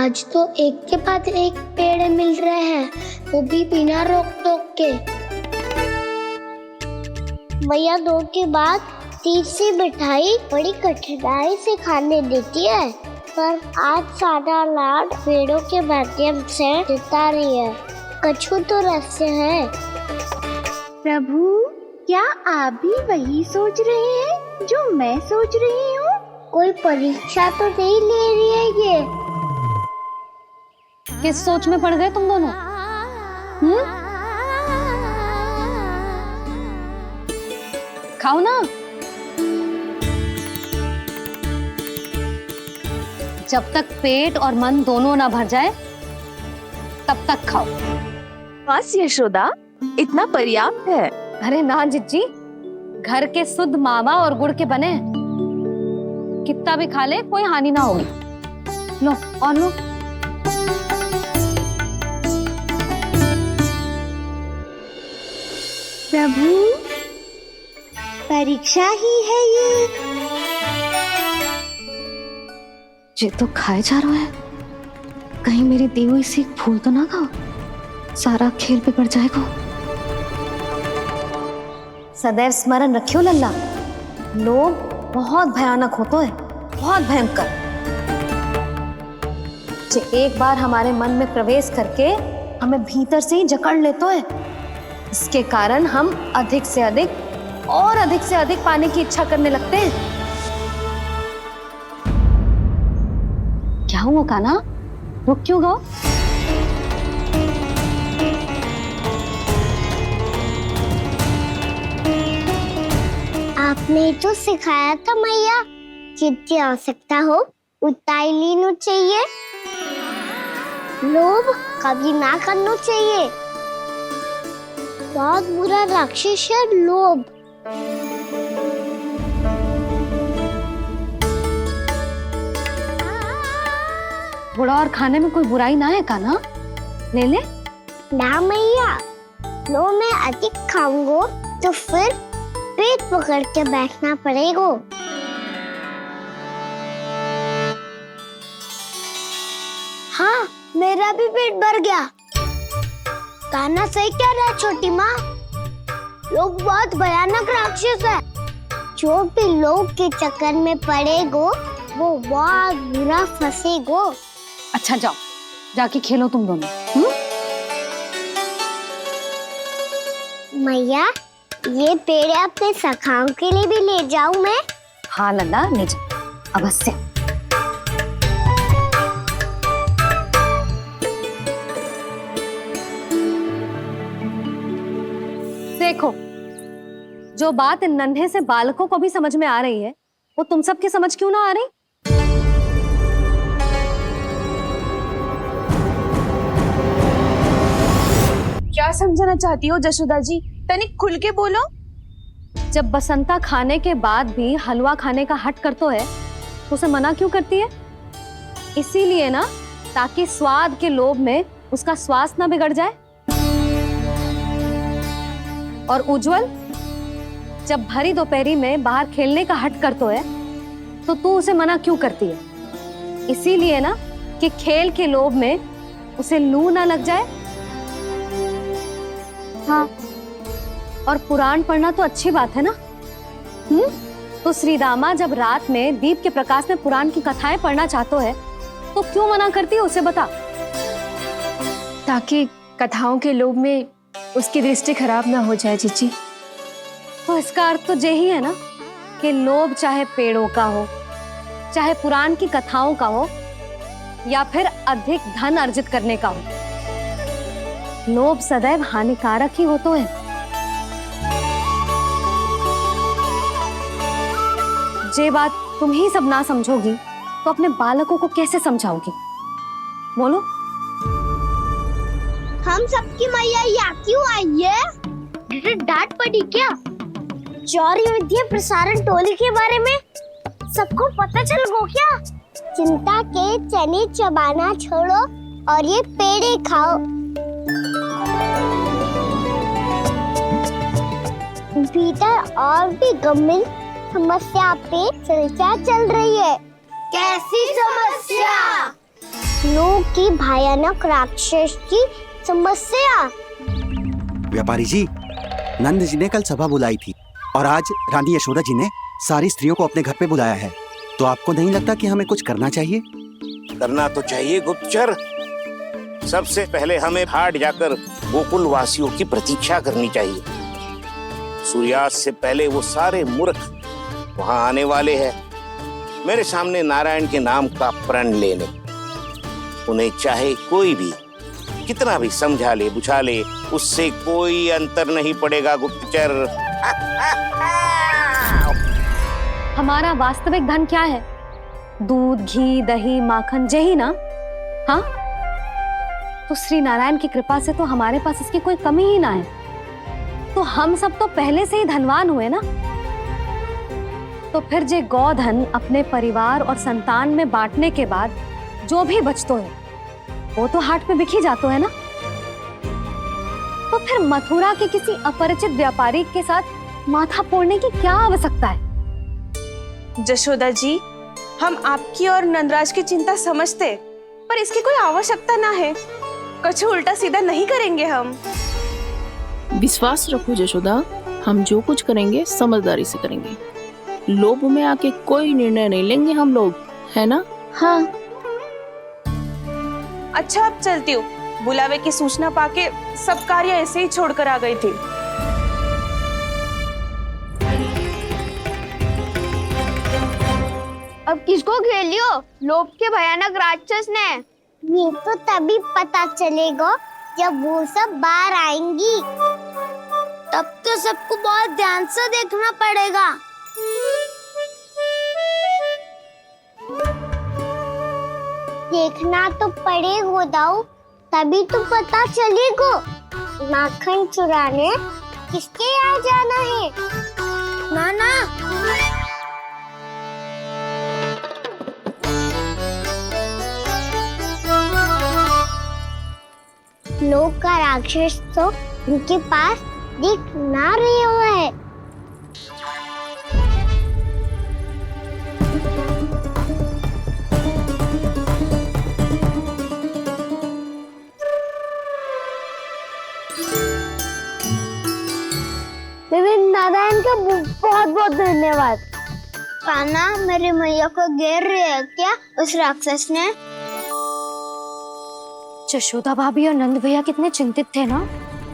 आज तो एक के बाद एक पेड़ मिल रहे हैं, वो भी बिना रोक टोक के। मैया 2 के बाद तीसरी मिठाई बड़ी कठिनाई से खाने देती है, पर आज सादा लाड पेड़ों के माध्यम से देता रही है। कछु तो रहस्य है। प्रभु, क्या आप भी वही सोच रहे हैं जो मैं सोच रही हूँ? कोई परीक्षा तो नहीं ले रही है ये? किस सोच में पड़ गए तुम दोनों? खाओ ना। जब तक पेट और मन दोनों ना भर जाए तब तक खाओ। बस यशोदा, इतना पर्याप्त है। अरे ना जिज्जी, घर के शुद्ध मावा और गुड़ के बने, कितना भी खा ले कोई हानि ना होगी। लो और लो। प्रभु, परीक्षा ही है ये तो खाए जा रहा है, कहीं मेरी दी हुई सीख भूल तो ना खाओ, सारा खेल बिगड़ जाएगा। सदैव स्मरण रखियो लल्ला, लोभ बहुत भयानक होता है, बहुत भयंकर। जो एक बार हमारे मन में प्रवेश करके हमें भीतर से ही जकड़ लेता है, इसके कारण हम अधिक से अधिक पाने की इच्छा करने लगते हैं। क्या हुआ कान्हा, रुक क्यों गए? आपने तो सिखाया था मैया, जितनी आवश्यकता हो उतना ही लेना चाहिए, लोभ कभी ना करना चाहिए। बहुत बुरा राक्षस है लोभ। बुरा और खाने में कोई बुराई ना है कान्हा, ले ले। ना मैया, लो मैं अधिक खाऊंगा तो फिर पेट पकड़ के बैठना पड़ेगा। हाँ, मेरा भी पेट भर गया। कान्हा सही कह रहा है छोटी माँ, लोग बहुत भयानक राक्षस है। जो भी लोग के चक्कर में पड़ेगो वो बहुत बुरा फंसेगो। अच्छा जाओ, जाके खेलो तुम दोनों। मैया, ये पेड़ अपने सखाओं के लिए भी ले जाऊं मैं? हाँ लल्ला, ले जाओ अवश्य। देखो, जो बात इन नन्हे से बालकों को भी समझ में आ रही है, वो तुम सबकी समझ क्यों ना आ रही? क्या समझाना चाहती हो जशोदा जी? तनिक खुल के बोलो। जब बसंता खाने के बाद भी हलवा खाने का हट करतो है, तो उसे मना क्यों करती है? इसीलिए ना, ताकि स्वाद के लोभ में उसका स्वास्थ्य ना बिगड़ जाए। और उज्जवल, जब भरी दोपहरी में बाहर खेलने का हट करतो है, तो तू उसे मना क्यों करती है? इसीलिए ना, कि खेल के लोभ में उसे लू ना लग जाए। हाँ, और पुराण पढ़ना तो अच्छी बात है ना। तो श्री रामा जब रात में दीप के प्रकाश में पुराण की कथाएं पढ़ना चाहते है, तो क्यों मना करती है? उसे बता। ताकि कथाओं के लोभ में उसकी दृष्टि खराब ना हो जाए जीजी। तो इसका अर्थ तो यही है ना, कि लोभ चाहे पेड़ों का हो, चाहे पुराण की कथाओं का हो, या फिर अधिक धन अर्जित करने का हो, लोभ सदैव हानिकारक ही होता है। ये बात तुम ही सब ना समझोगी तो अपने बालकों को कैसे समझाओगी? बोलो। हम सबकी मैया यहाँ क्यों आई है? डांट पड़ी क्या? चौरी विद्या प्रसारण टोली के बारे में सबको पता चल गो क्या? चिंता के चने चबाना छोड़ो और ये पेड़े खाओ। भीतर और भी गंभीर समस्या पे चर्चा चल रही है। कैसी समस्या? लोग की भयानक राक्षस की समस्या। व्यापारी जी, नंद जी ने कल सभा बुलाई थी और आज रानी यशोदा जी ने सारी स्त्रियों को अपने घर पे बुलाया है। तो आपको नहीं लगता कि हमें कुछ करना चाहिए? करना तो चाहिए गुप्तचर। सबसे पहले हमें घाट जाकर गोकुल वासियों की प्रतीक्षा करनी चाहिए। सूर्यास्त से पहले वो सारे मूर्ख वहां आने वाले हैं, मेरे सामने नारायण के नाम का प्रण लेने। उन्हें चाहे कोई भी कितना भी समझा ले बुझा ले, उससे कोई अंतर नहीं पड़ेगा गुप्तचर। हमारा वास्तविक धन क्या है? दूध, घी, दही, माखन, यही ना? हाँ, तो श्री नारायण की कृपा से तो हमारे पास इसकी कोई कमी ही ना है। तो हम सब तो पहले से ही धनवान हुए ना। तो फिर जे गोधन अपने परिवार और संतान में बांटने के बाद जो भी बचतो है वो तो हाट पे बिखी जातो है ना। तो फिर मथुरा के किसी अपरिचित व्यापारी के साथ माथा फोड़ने की क्या आवश्यकता है? जशोदा जी, हम आपकी और नंदराज की चिंता समझते, पर इसकी कोई आवश्यकता ना है। कुछ उल्टा सीधा नहीं करेंगे हम। विश्वास रखो जशोदा, हम जो कुछ करेंगे समझदारी से करेंगे। लोभ में आके कोई निर्णय नहीं लेंगे हम लोग, है ना? हाँ। अच्छा, अब चलती हूँ। बुलावे की सूचना पाके सब कार्य ऐसे ही छोड़कर आ गई थी। अब किसको घेर लियो? लोभ के भयानक राक्षस ने। ये तो तभी पता चलेगा जब वो सब बाहर आएंगी। तब तो सबको बहुत ध्यान से देखना पड़ेगा। देखना तो पड़ेगा दाऊ, तभी तो पता चलेगा माखन चुराने किसके यहाँ जाना है। नाना, लोग का राक्षस तो उनके पास दिख ना रहे हुआ है। नारायण का बहुत बहुत धन्यवाद। कान्हा, मेरी मैया को घेर रहे है क्या उस राक्षस ने? यशोदा भाभी और नंद भैया कितने चिंतित थे ना।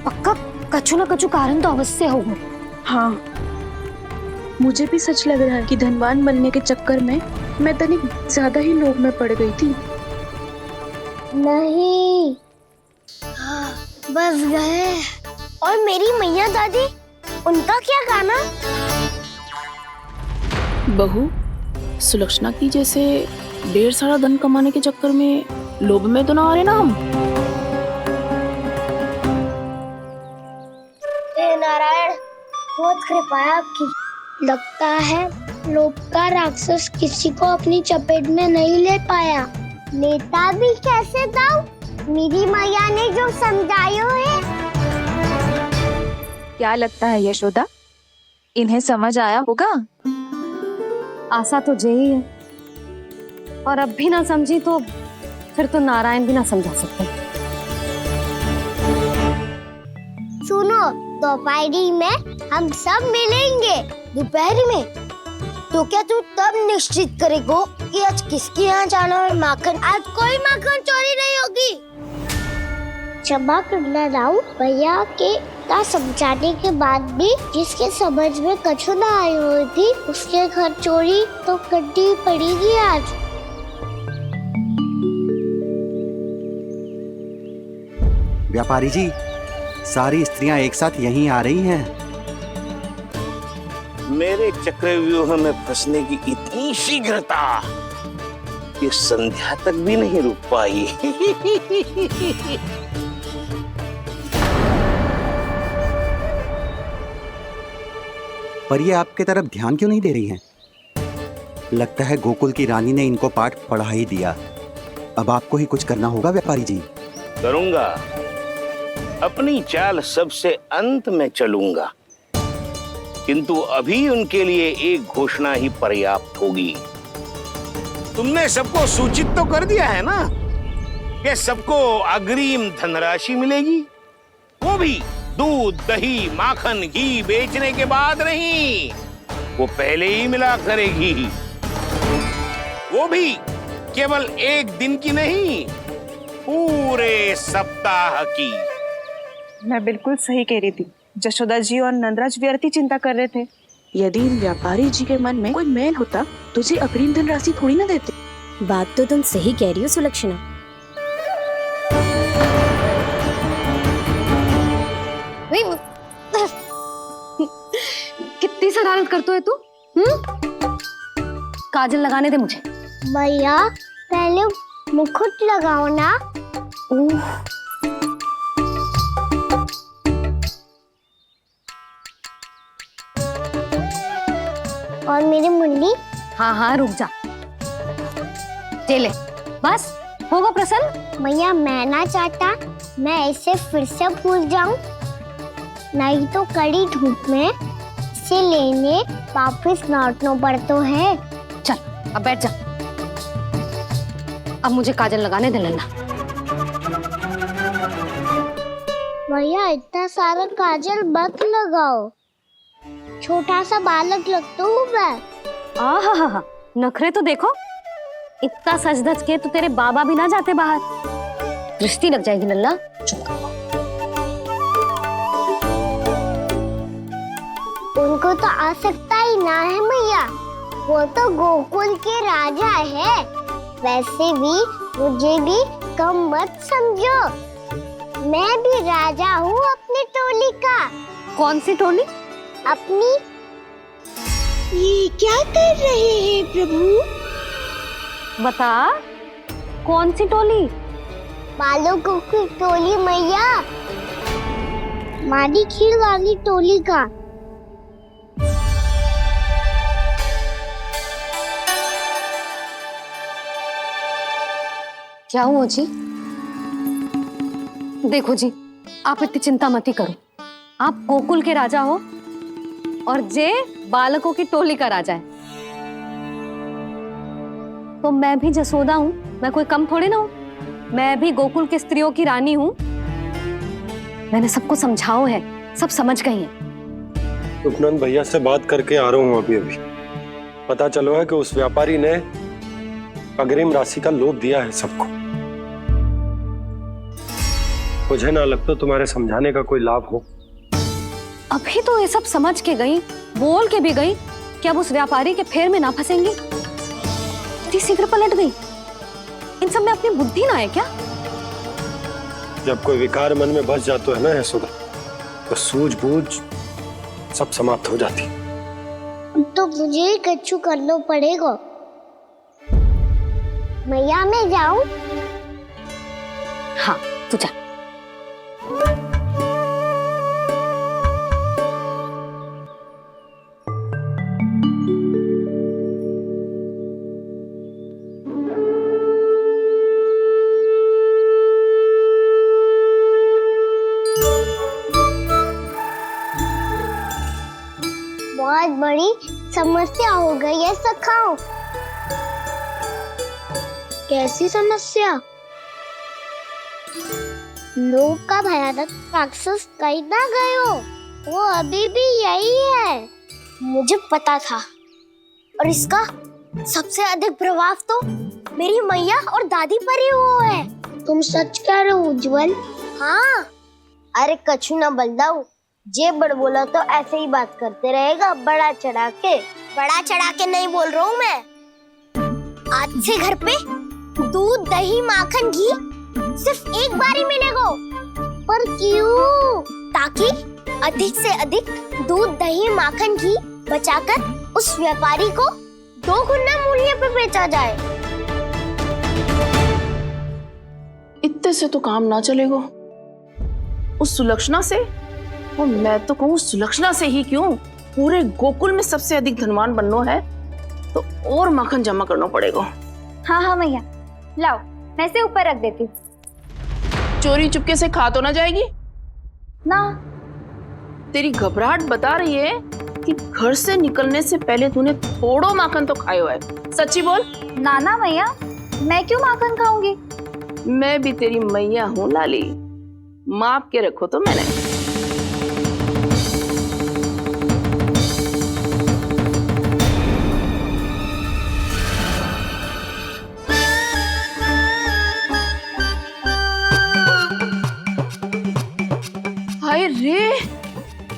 पक्का कछु ना कछु कारण तो अवश्य होगा। हाँ, मुझे भी सच लग रहा है कि धनवान बनने के चक्कर में मैं तनिक ज्यादा ही लोभ में पड़ गई थी। नहीं, बस गए। और मेरी मैया दादी, उनका क्या गाना? बहू, सुलक्षणा की जैसे ढेर सारा धन कमाने के चक्कर में लोभ में तो ना आ रहे ना हम। हे नारायण, बहुत कृपा है आपकी। लगता है लोभ का राक्षस किसी को अपनी चपेट में नहीं ले पाया। लेता भी कैसे दाऊ? मेरी मैया ने जो समझायो है। क्या लगता है यशोदा, इन्हें समझ आया होगा? आशा तो यही है, और अब भी ना समझी तो फिर तो नारायण भी ना समझा सकते। सुनो, दोपहरी में हम सब मिलेंगे। दोपहरी में? तो क्या तू तब निश्चित करेगा कि आज किसके यहाँ जाना है माखन? आज कोई माखन चोरी नहीं होगी। क्षमा करना राव, भैया के का समझाने के बाद भी जिसके समझ में कछु ना आई हुई थी उसके घर चोरी तो करनी पड़ेगी आज। व्यापारी जी, सारी स्त्रियां एक साथ यहीं आ रही हैं। मेरे चक्रव्यूह में फंसने की इतनी शीघ्रता कि संध्या तक भी नहीं रुक पाई। पर ये आपके तरफ ध्यान क्यों नहीं दे रही हैं? लगता है गोकुल की रानी ने इनको पाठ पढ़ा ही दिया। अब आपको ही कुछ करना होगा व्यापारी जी। करूंगा, अपनी चाल सबसे अंत में चलूंगा, किंतु अभी उनके लिए एक घोषणा ही पर्याप्त होगी। तुमने सबको सूचित तो कर दिया है ना कि सबको अग्रिम धनराशि मिलेगी, वो भी दूध, दही, माखन, घी बेचने के बाद नहीं, वो पहले ही मिला करेगी। वो भी केवल एक दिन की नहीं, पूरे सप्ताह की। मैं बिल्कुल सही कह रही थी। जशोदा जी और नंदराज व्यर्थ ही चिंता कर रहे थे। यदि इन व्यापारी जी के मन में कोई मैल होता तुझे अग्रिम धनराशि थोड़ी ना देते। बात तो तुम सही कह रही हो सुलक्षणा। कितनी शरारत करते है तू? काजल लगाने दे मुझे। भैया पहले मुकुट लगाओ ना। और मेरी मुन्नी। हाँ हाँ रुक जा, ये ले, बस होगा प्रसन्न। भैया मैं ना चाहता मैं इसे फिर से भूल जाऊं, नहीं तो कड़ी धूप में इसे लेने वापस लौटना पड़ता है। चल अब बैठ जा, अब मुझे काजल लगाने दे लल्ला। भैया इतना सारा काजल मत लगाओ, छोटा सा बालक लगता हूँ मैं। आहा, नखरे तो देखो, इतना सज धज के तो तेरे बाबा भी ना जाते बाहर, दृष्टि लग जाएगी लल्ला। उनको तो आ सकता ही ना है भैया, वो तो गोकुल के राजा है। वैसे भी मुझे भी कम मत समझो, मैं भी राजा हूँ अपनी टोली का। कौन सी टोली? अपनी। ये क्या कर रहे हैं प्रभु? बता, कौन सी टोली? बालकों की टोली मैया, मारी खीर वाली टोली का। क्या हुआ जी? देखो जी, आप इतनी चिंता मत करो, आप गोकुल के राजा हो और जे बालकों की टोली का राजा है, तो मैं भी जसोदा हूँ, मैं कोई कम थोड़ी ना हूँ, मैं भी गोकुल की स्त्रियों की रानी हूँ। मैंने सबको समझाओ है, सब समझ गई हैं। उपनंद भैया से बात करके आ रहा हूँ अभी। पता चलो है कि उस व्यापारी ने अग्रिम राशि का लोभ दिया है सबको। मुझे ना लगता तुम्हारे समझाने का कोई लाभ हो। अभी तो ये सब समझ के गई, बोल के भी गई कि अब उस व्यापारी के फेर में ना फंसेंगी। इतनी शीघ्र पलट गई, इन सब में अपनी बुद्धि ना है क्या? जब कोई विकार मन में बस जाता है ना यशोदा, तो सूझबूझ सब समाप्त हो जाती। तो मुझे ही कच्चू करना पड़ेगा। मैया मैं जाऊं? हाँ तू जा। बहुत बड़ी समस्या हो गई है सखाओ। कैसी समस्या? लोभ का भयानक राक्षस कहीं ना गए हो, वो अभी भी यही है। मुझे पता था, और इसका सबसे अधिक प्रभाव तो मेरी मैया और दादी पर ही हुआ है। तुम सच कह रहे हो उज्जवल? हाँ। अरे कछु ना बलदाऊ, जे बड़ बोला तो ऐसे ही बात करते रहेगा बड़ा चढ़ा के। बड़ा चढ़ा के नहीं बोल रहा हूँ मैं। आज से घर पे दूध, दही, माखन, घी सिर्फ एक बार ही मिलेगा। पर क्यों? ताकि अधिक से अधिक दूध, दही, माखन, घी बचाकर उस व्यापारी को 2 गुना मूल्य पे बेचा जाए। इतने से तो काम ना चलेगा। उस सुलक्षणा से, और मैं तो कहूँ सुलक्षणा से ही क्यों, पूरे गोकुल में सबसे अधिक धनवान बनना है तो और माखन जमा करना पड़ेगा। हाँ हाँ मैया, लाओ मैं इसे ऊपर रख देती हूँ। चोरी चुपके से खा तो ना जाएगी ना? तेरी घबराहट बता रही है कि घर से निकलने से पहले तूने थोड़ो माखन तो खाया है। सच्ची बोल। ना ना मैया, मैं क्यों माखन खाऊंगी? मैं भी तेरी मैया हूँ लाली, माप के रखो तो मैंने। हाय रे,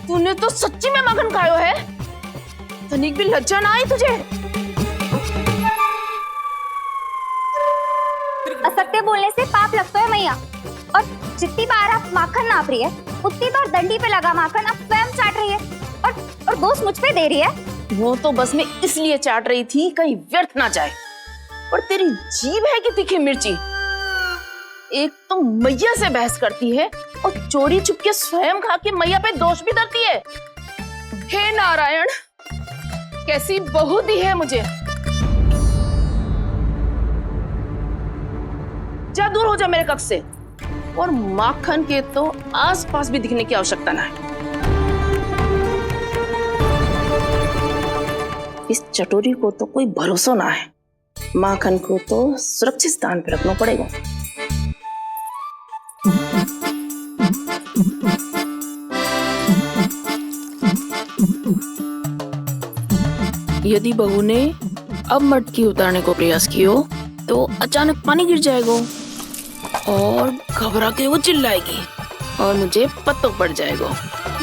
तूने तो सच्ची में मगन खायो है। तनिक भी लज्जा ना आई तुझे? असत्य बोलने से पाप लगता है मैया, और जितनी बार आप माखन नाप रही है उतनी बार डंडी पे लगा माखन आप स्वयं चाट रही है, और दोष मुझ पे दे रही है। वो तो बस मैं इसलिए चाट रही थी कहीं व्यर्थ ना जाए। और तेरी जीभ है कि तीखी मिर्ची, एक तो मैया से बहस करती है और चोरी चुपके स्वयं खा के मैया पे दोष भी धरती है। हे नारायण, कैसी बहू दी है मुझे। जा, दूर हो जा मेरे कक्ष से, और माखन के तो आसपास भी दिखने की आवश्यकता ना है। इस चटोरी को तो कोई भरोसा ना है, माखन को तो सुरक्षित स्थान पर रखना पड़ेगा। यदि बहू ने अब मटकी उतारने को प्रयास किया तो अचानक पानी गिर जाएगा और घबरा के वो चिल्लाएगी और मुझे पत्तों पड़ जाएगा।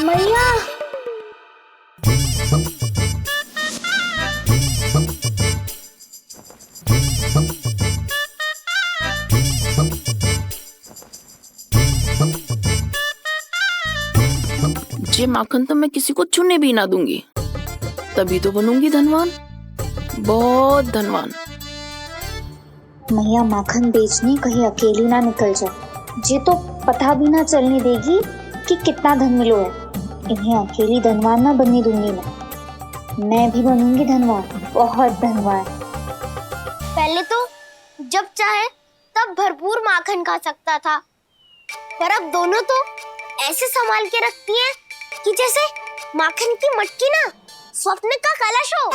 मैया, ये माखन तो मैं किसी को छूने भी ना दूंगी, तभी तो बनूंगी धनवान, बहुत धनवान। मैया माखन बेचने कहीं अकेली ना निकल जाए, ये तो पता भी ना चलने देगी कि कितना धन मिलो है। इन्हें अकेली धनवान ना बनने दूंगी मैं भी बनूंगी धनवान, बहुत धनवान। पहले तो जब चाहे तब भरपूर माखन खा सकता था, पर अब दोनों तो ऐसे संभाल के रखती हैं कि जैसे माखन की मटकी ना स्वप्न का कलश हो।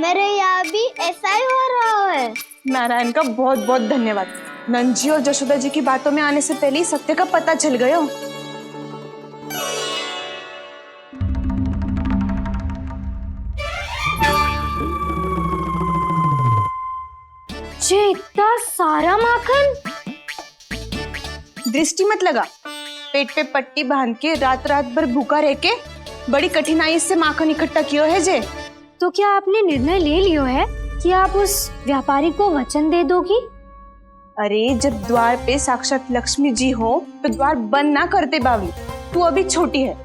मेरे यहाँ भी ऐसा ही हो रहा है। नारायण का बहुत बहुत धन्यवाद। नंद जी और जशोदा जी की बातों में आने से पहले ही सत्य का पता चल गया। ये इतना सारा माखन, दृष्टि मत लगा। पेट पे पट्टी बांध के रात रात भर भूखा रह के बड़ी कठिनाई से माखन इकट्ठा किया है जे। तो क्या आपने निर्णय ले लियो है कि आप उस व्यापारी को वचन दे दोगी? अरे जब द्वार पे साक्षात लक्ष्मी जी हो तो द्वार बंद ना करते बावली। तू अभी छोटी है,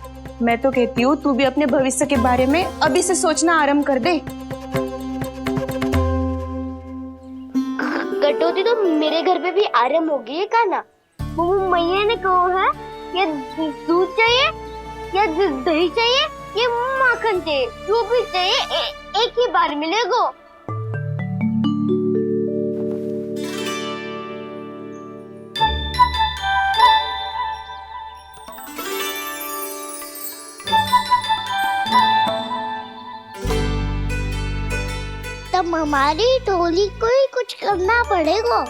मैं तो कहती हूँ तू भी अपने भविष्य के बारे में अभी से सोचना आरंभ कर दे। कटौती तो मेरे घर पे भी आरंभ हो गई है का ना। वो मैया ने कहा है ये दूध चाहिए या दही चाहिए, ये माखन चाहिए, जो भी चाहिए एक ही बार मिलेगा। तब हमारी टोली को ही कुछ करना पड़ेगा।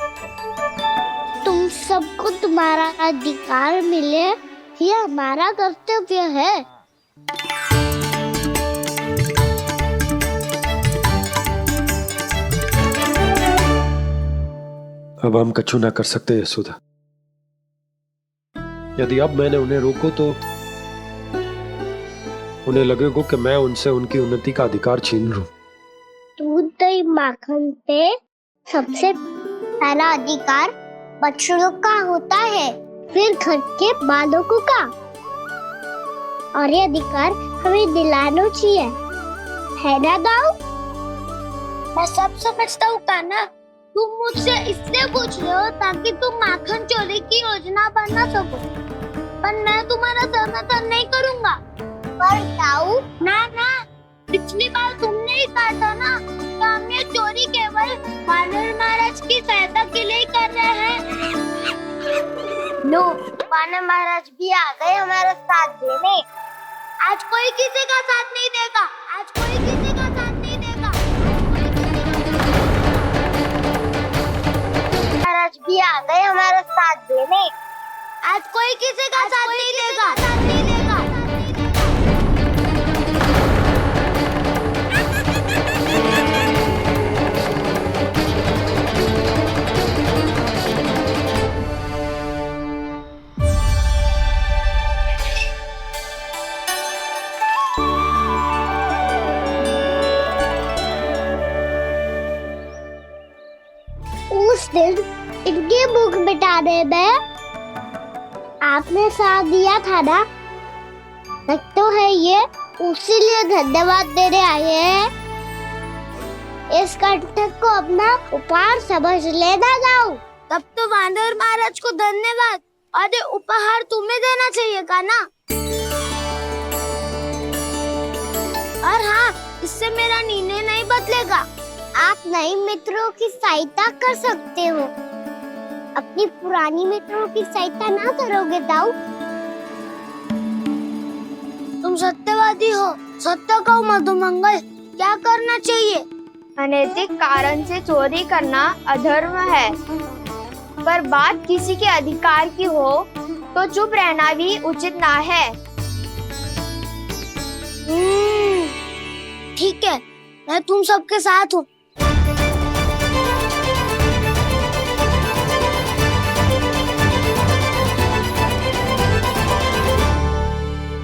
तुम सबको तुम्हारा अधिकार मिले, ये हमारा कर्तव्य है। अब हम कछु ना कर सकते यशोदा। यदि अब मैंने उन्हें रोको तो उन्हें लगेगा कि मैं उनसे उनकी उन्नति का अधिकार छीन लूं। दूध दही माखन पे सबसे पहला अधिकार बछड़ों का होता है, फिर घर के बालकों का, और ये अधिकार हमें दिलाना चाहिए, है ना दाऊ? मैं सब समझता हूँ कान्हा, तुम मुझसे इसलिए पूछ रहे हो ताकि तुम माखन चोरी की योजना बना सको, पर मैं तुम्हारा समर्थन नहीं करूँगा। पर दाऊ, ना ना, पिछली बार तुमने ही कहा था ना कि हम ये चोरी केवल वानर महाराज की सहायता के लिए कर रहे हैं। लो, वानर महाराज भी आ गए हमारा साथ देने। आज कोई किसी का साथ नहीं देगा, आज कोई किसी का साथ नहीं देगा। महाराज ये आ गए हमारा साथ देने। आज कोई किसी का साथ नहीं देगा। उस दिन इनकी बुक मिटाने में आपने साथ दिया था ना, तो है ये उसी लिए धन्यवाद देने आए हैं। इस कंटक को अपना उपहार समझ लेना जाओ। तब तो वानर महाराज को धन्यवाद और ये उपहार तुम्हें देना चाहिए का ना। और हाँ, इससे मेरा निर्णय नहीं बदलेगा। आप नए मित्रों की सहायता कर सकते हो, अपनी पुरानी मित्रों की सहायता ना करोगे ताऊ। तुम सत्यवादी हो, सत्य कहो मधुमंगल, क्या करना चाहिए? अनैतिक कारण से चोरी करना अधर्म है, पर बात किसी के अधिकार की हो तो चुप रहना भी उचित ना है। ठीक है, मैं तुम सबके साथ हूँ।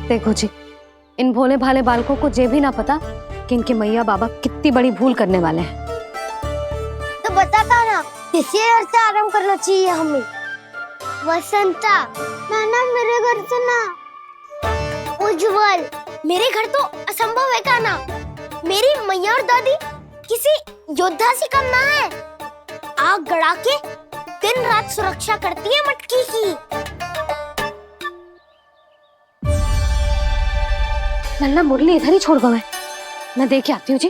देखो जी, इन भोले भाले बालकों को ये भी ना पता कि इनके मैया बाबा कितनी बड़ी भूल करने वाले हैं। तो बताता ना, किसी घर से आराम करना चाहिए हमें। वसंता, ना मेरे घर से ना। उज्जवल, मेरे घर तो असंभव है का ना। मेरी मैया और दादी किसी योद्धा से कम ना है। आग गड़ा के दिन रात सुरक्षा करती है मटकी की। नन्ना मुरली इधर ही छोड़ गए, मैं देख के आती हूँ जी।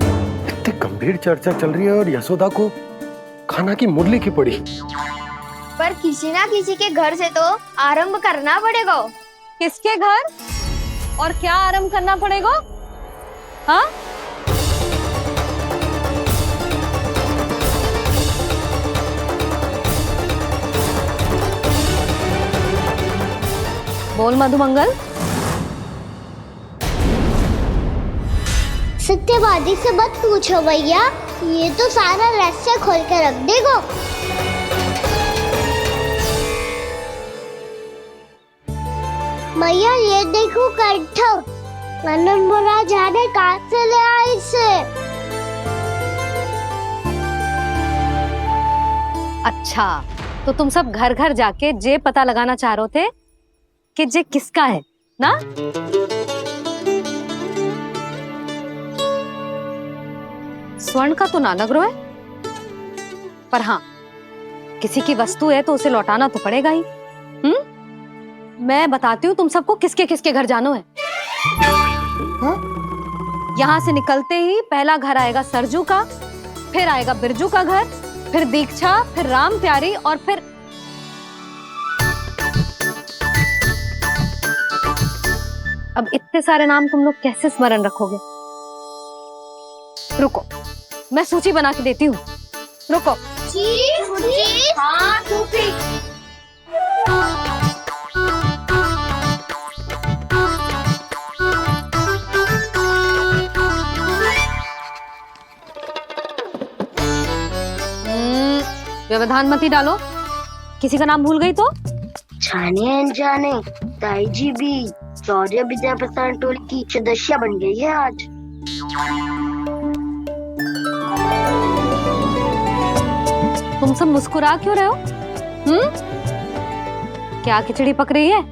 इतनी गंभीर चर्चा चल रही है और यशोदा को खाना की मुरली की पड़ी। पर किसी ना किसी के घर से तो आरंभ करना पड़ेगा। किसके घर और क्या आरंभ करना पड़ेगा? हाँ, बोल मधुमंगल। सत्यवादी से मत पूछो भैया, ये तो सारा रहस्य खोल के रख देगा। भैया ये देखो कंठ, नंदन महाराज जाने कहाँ से ले आए इसे। अच्छा, तो तुम सब घर घर जाके जे पता लगाना चाह रहे थे कि जे किसका है ना? स्वर्ण का तो ना लग रहा है, पर हाँ, किसी की वस्तु है तो उसे लौटाना तो पड़ेगा ही। मैं बताती हूँ तुम सबको किसके किसके घर जाना है। यहाँ से निकलते ही पहला घर आएगा सरजू का, फिर आएगा बिरजू का घर, फिर दीक्षा, फिर राम प्यारी और फिर अब इतने सारे नाम तुम लोग कैसे स्मरण रखोगे? रुको, मैं सूची बना के देती हूँ। रुको। हाँ, व्यवधान मत ही डालो, किसी का नाम भूल गई तो? जाने अनजाने ताई जी भी शौर्य विद्या प्रसारण टोली की सदस्य बन गई है आज। तुम सब मुस्कुरा क्यों रहे हो? क्या खिचड़ी पक रही है?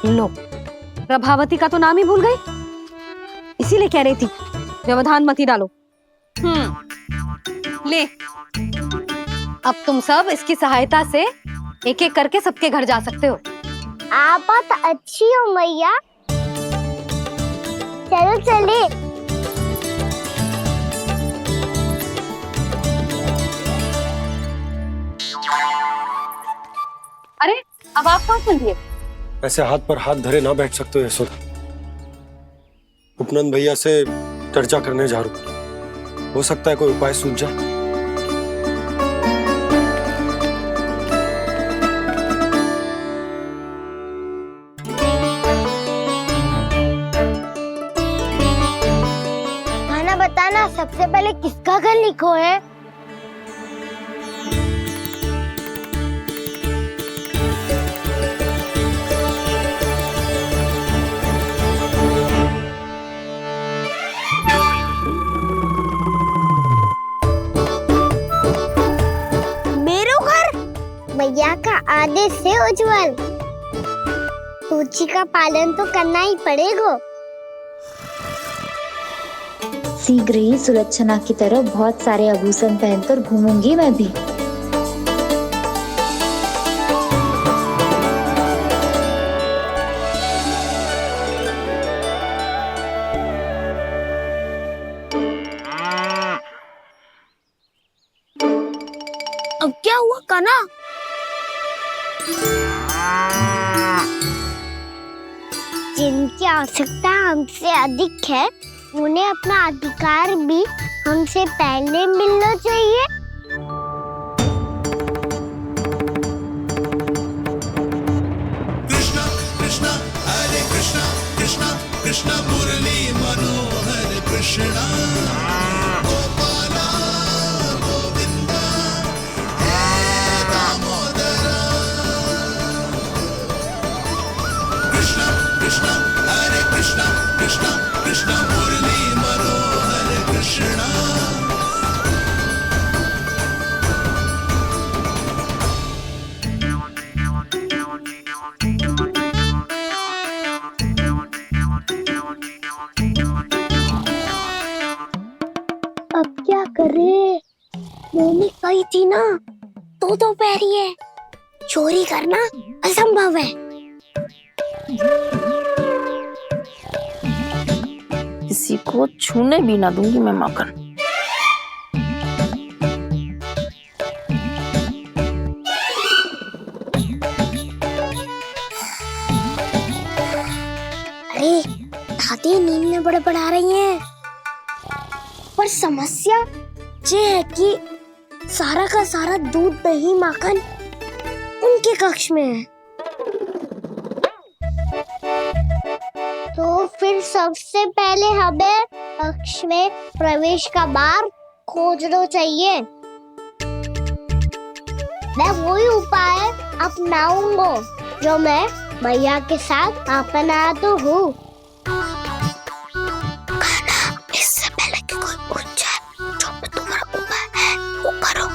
लो, प्रभावती का तो नाम ही भूल गई, इसीलिए कह रही थी व्यवधान मत ही डालो। ले, अब तुम सब इसकी सहायता से एक एक करके सबके घर जा सकते हो। आप बात अच्छी हो मैया, चलो चले। अरे, अब आप कहाँ चल दिए? ऐसे हाथ पर हाथ धरे ना बैठ सकते हो यशोदा। उपनंद भैया से चर्चा करने जा रहा हूँ। हो सकता है कोई उपाय सूझ जाए। खाना बताना, सबसे पहले किसका घर लिखो है? भैया का आदेश से उज्जवल, सूची का पालन तो करना ही पड़ेगा। शीघ्र ही सुलक्षणा की तरह बहुत सारे आभूषण पहनकर घूमूंगी मैं भी। अब क्या हुआ कान्हा? जिनकी आवश्यकता हमसे अधिक है, उन्हें अपना अधिकार भी हमसे पहले मिलना चाहिए। कृष्णा कृष्णा हरे कृष्णा कृष्णा कृष्णा मुरली मनोहर कृष्णा गोपाला गोविंदा हे दामोदरा। कृष्णा कृष्णा हरे कृष्णा कृष्णा कृष्णा मुरली मनोहर कृष्णा। अब क्या करे? मम्मी कही थी ना, दो पैरी है, चोरी करना असंभव है। किसी को छूने भी ना दूंगी मैं माखन। अरे दादी नींद में बड़बड़ा रही हैं। पर समस्या ये है कि सारा का सारा दूध दही माखन उनके कक्ष में है। तो फिर सबसे पहले हमें कक्ष में प्रवेश का मार्ग खोजना चाहिए। मैं वही उपाय अपनाऊंगा जो मैं भैया के साथ अपना तो हूँ। इससे पहले कि कोई पूछ जाए, जो भी तुम्हारा उपाय है वो करो।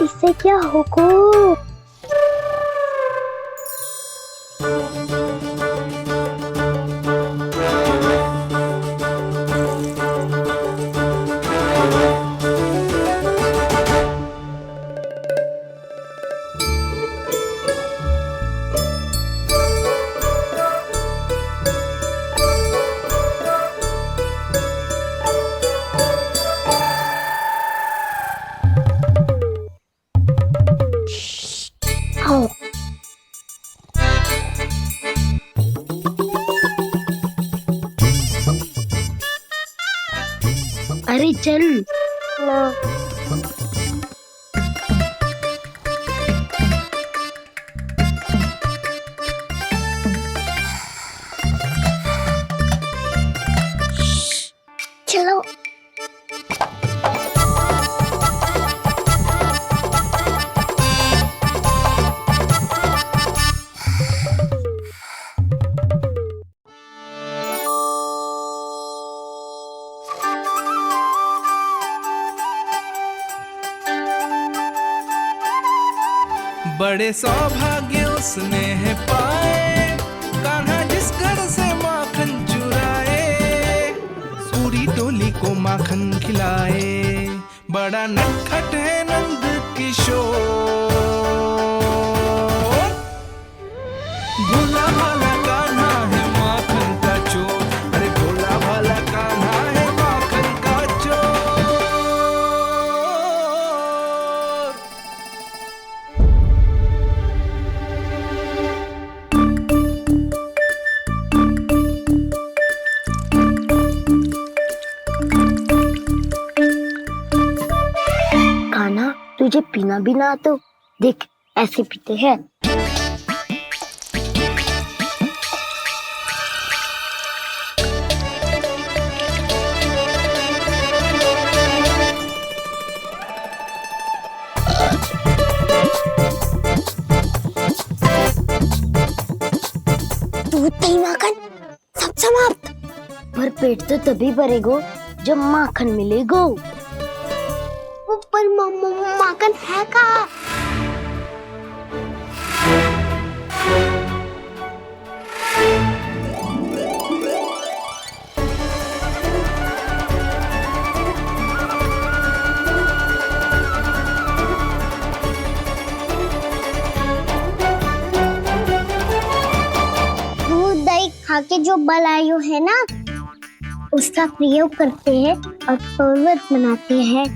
इससे क्या होगा? अरे चल। चलो। बड़े सौभाग्य उसने है पाए, कान्हा जिस घर से माखन चुराए, पूरी टोली को माखन खिलाए। बड़ा नटखट है नंद किशोर। भोला भाला कान्हा है माखन का चोर, अरे भोला भाला कान्हा है माखन का चोर। कान्हा, तुझे पीना भी ना तो देख ऐसे पीते हैं। दूध दही माखन सब समाप्त। पर पेट तो तभी भरेगो जब माखन मिलेगो। पर माखन है कहाँ? दूध दही खा के जो बल आयु है ना, उसका प्रयोग करते हैं और पर्वत बनाते हैं।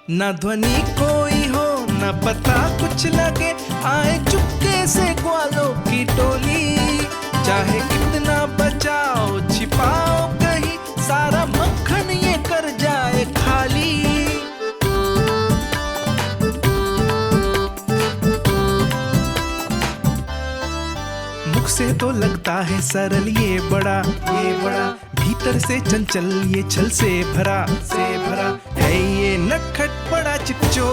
न ध्वनि कोई हो न पता कुछ लगे, आए चुपके से ग्वालों की टोली। चाहे कितना बचाओ छिपाओ कहीं, सारा मक्खन ये कर जाए खाली। मुख से तो लगता है सरल ये बड़ा भीतर से चंचल ये छल से भरा है ये नटखट बड़ा चिकचोर।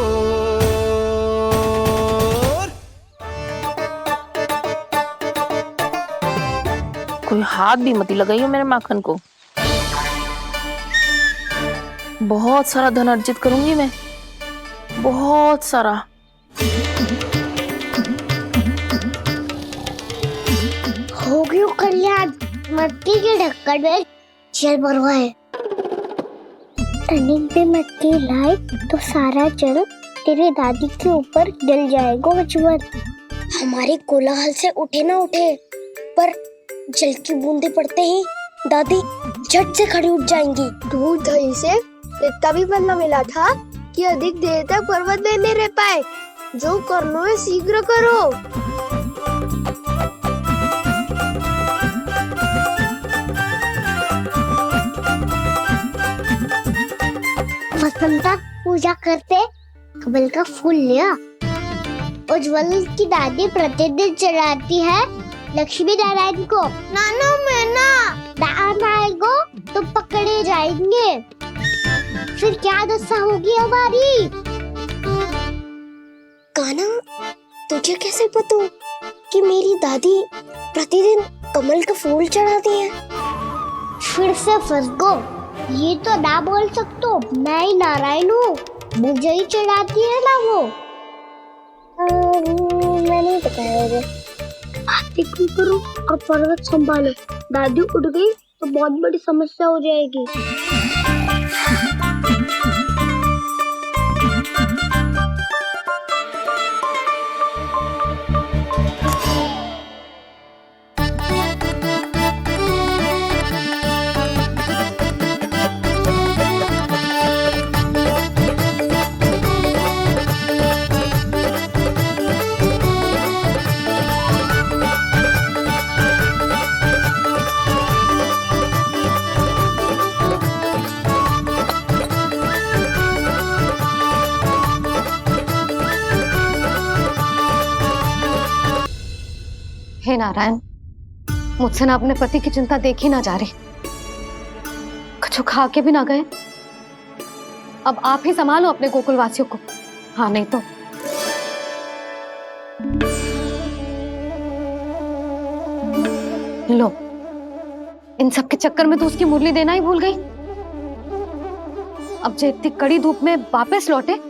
कोई हाथ भी मत लगाइयो मेरे माखन को। बहुत सारा धन अर्जित करूंगी मैं, बहुत सारा। हो गयो कल्याण, मट्टी के ढक्कन में जल भरवा है। टनिक पे मट्टी लाए तो सारा जल तेरे दादी के ऊपर गिर जाएगा बचपन। हमारे कोलाहल से उठे ना उठे, पर जल की बूंदे पड़ते ही दादी झट से खड़ी उठ जाएंगी। दूध दही से इतना भी बदला मिला था कि अधिक देर तक पर्वत में नहीं रह पाए। जो करना है शीघ्र करो। वसंता पूजा करते कमल का फूल लिया। उज्जवल की दादी प्रतिदिन चढ़ाती है लक्ष्मी नारायण को। नाना मैं ना दान आएगो तो पकड़े जाएंगे। फिर क्या दशा होगी हमारी? कान्हा, तुझे कैसे पता कि मेरी दादी प्रतिदिन कमल का फूल चढ़ाती है? फिर से फंस गो। ये तो ना बोल सकतो, मैं ही नारायण हूँ, मुझे ही चढ़ाती है ना वो। मैं नहीं बताया रे। बातें क्यों करो और पर्वत संभालो। दादी उठ गई तो बहुत बड़ी समस्या हो जाएगी। हे नारायण, मुझसे ना अपने पति की चिंता देखी ना जा रही, कुछ खा के भी ना गए। अब आप ही संभालो अपने गोकुल वासियों को। हाँ नहीं तो लो, इन सब के चक्कर में तो उसकी मुरली देना ही भूल गई। अब जो इतनी कड़ी धूप में वापस लौटे,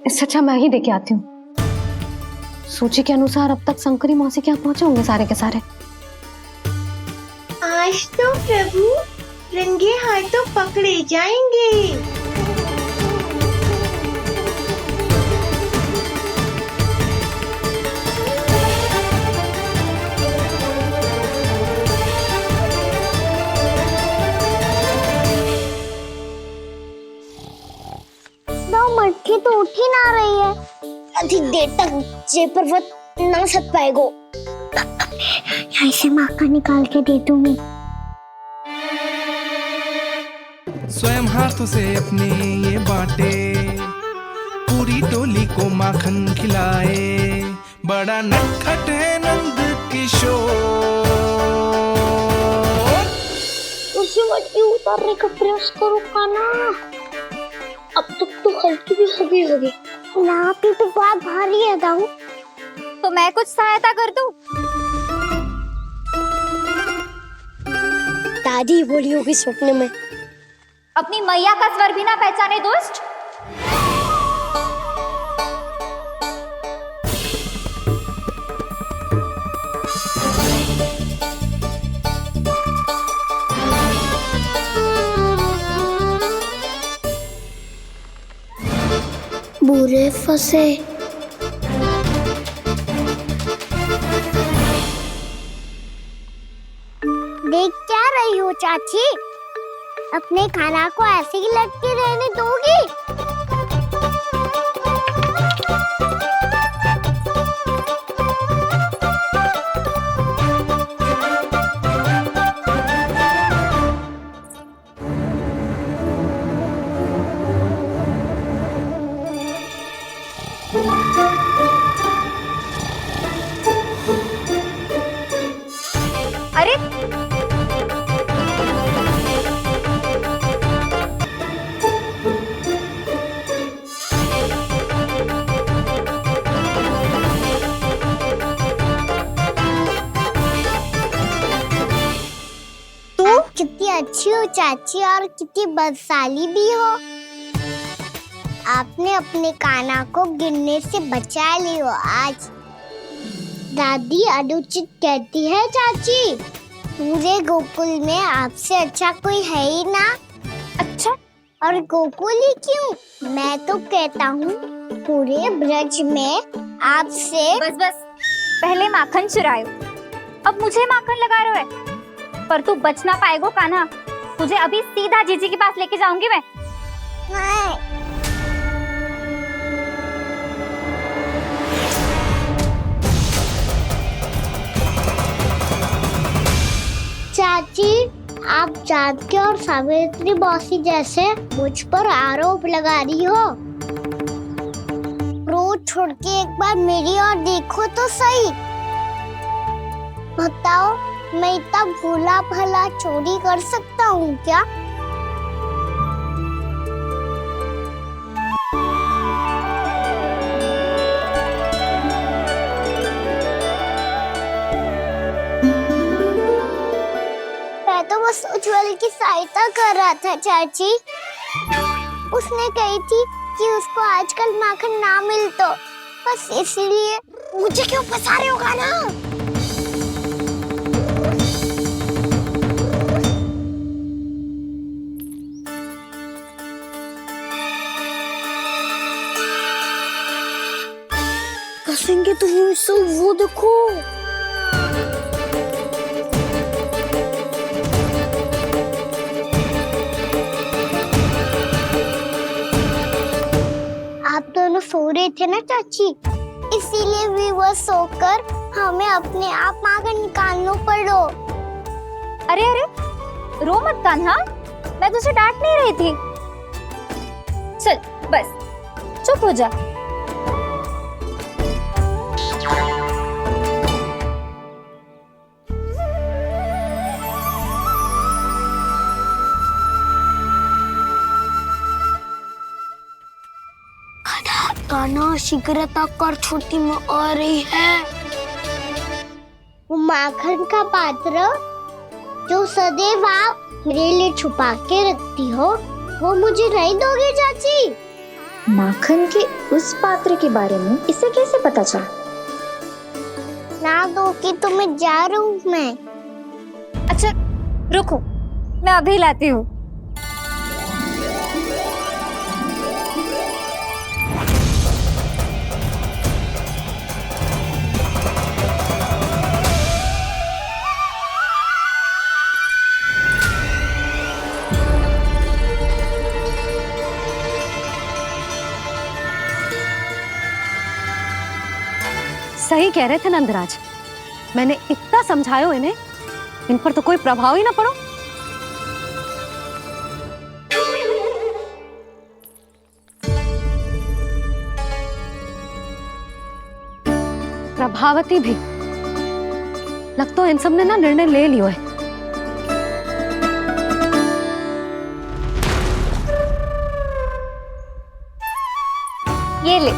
इससे अच्छा मैं ही देके आती हूँ। सूची के अनुसार अब तक शंकरी मौसी के यहाँ पहुंचे होंगे सारे के सारे। आज तो प्रभु रंगे हाथों पकड़े जाएंगे। 2 मटकी तो उठ ही ना रही है। अधिक देर तक जे पर्वत ना सक पाएगो। यहाँ से माखन निकाल के दे दूंगी। स्वयं हाथों से अपने ये बांटे, पूरी टोली को माखन खिलाए, बड़ा नटखट है नंद किशोर। उसी मटकी उतारने का प्रयास करो काना। अब तक तो हल्की भी होगी। लाठी तो बहुत भारी है दाऊ। तो मैं कुछ सहायता कर दूं? दादी बोली होगी सपने में। अपनी मैया का स्वर भी ना पहचाने दुष्ट। बुरे फंसे। देख क्या रही हो चाची? अपने खाना को ऐसे ही लटके रहने दोगी? अरे तू कितनी अच्छी हो चाची और कितनी बदसाली भी हो। आपने अपने काना को गिरने से बचा ली हो आज। दादी अनुचित कहती है चाची। पूरे गोकुल में आपसे अच्छा कोई है ही ना। अच्छा, और गोकुल ही क्यों? मैं तो कहता हूँ पूरे ब्रज में आपसे। बस पहले माखन चुरायो, अब मुझे माखन लगा रहे हो। पर तू बच ना पाएगो कान्हा। तुझे अभी सीधा जीजी के पास लेके जाऊंगी मैं। नहीं। चाची, आप जानकी और सावित्री मौसी जैसे मुझ पर आरोप लगा रही हो। रोज छोड़ के एक बार मेरी ओर देखो तो सही। बताओ, मैं इतना भोला भला चोरी कर सकता हूँ क्या? तो बस उज्जवल की सहायता कर रहा था चाची। उसने कही थी कि उसको आजकल माखन ना मिल तो बस इसीलिए। मुझे क्यों फंसा रहे होगा ना? कसेंगे तो वो देखो। आप दोनों सो रहे थे ना चाची, इसीलिए विवश सोकर हमें अपने आप माखन निकालना पड़ो। अरे रो मत कान्हा, मैं तुझे डांट नहीं रही थी। चल बस चुप हो जा। कान्हा शीघ्र कर छोटी माँ आ रही है। वो माखन का पात्र जो सदैव आप मेरे लिए छुपा के रखती हो, वो मुझे नहीं दोगे चाची? माखन के उस पात्र के बारे में इसे कैसे पता चला? बना दो कि तो मैं जा रहा हूँ मैं। अच्छा रुको, मैं अभी लाती हूँ। सही कह रहे थे नंदराज, मैंने इतना समझायो इन्हें, इन पर तो कोई प्रभाव ही ना पड़ो। प्रभावती भी लग तो इन सब ने ना निर्णय ले लियो है। ये ले।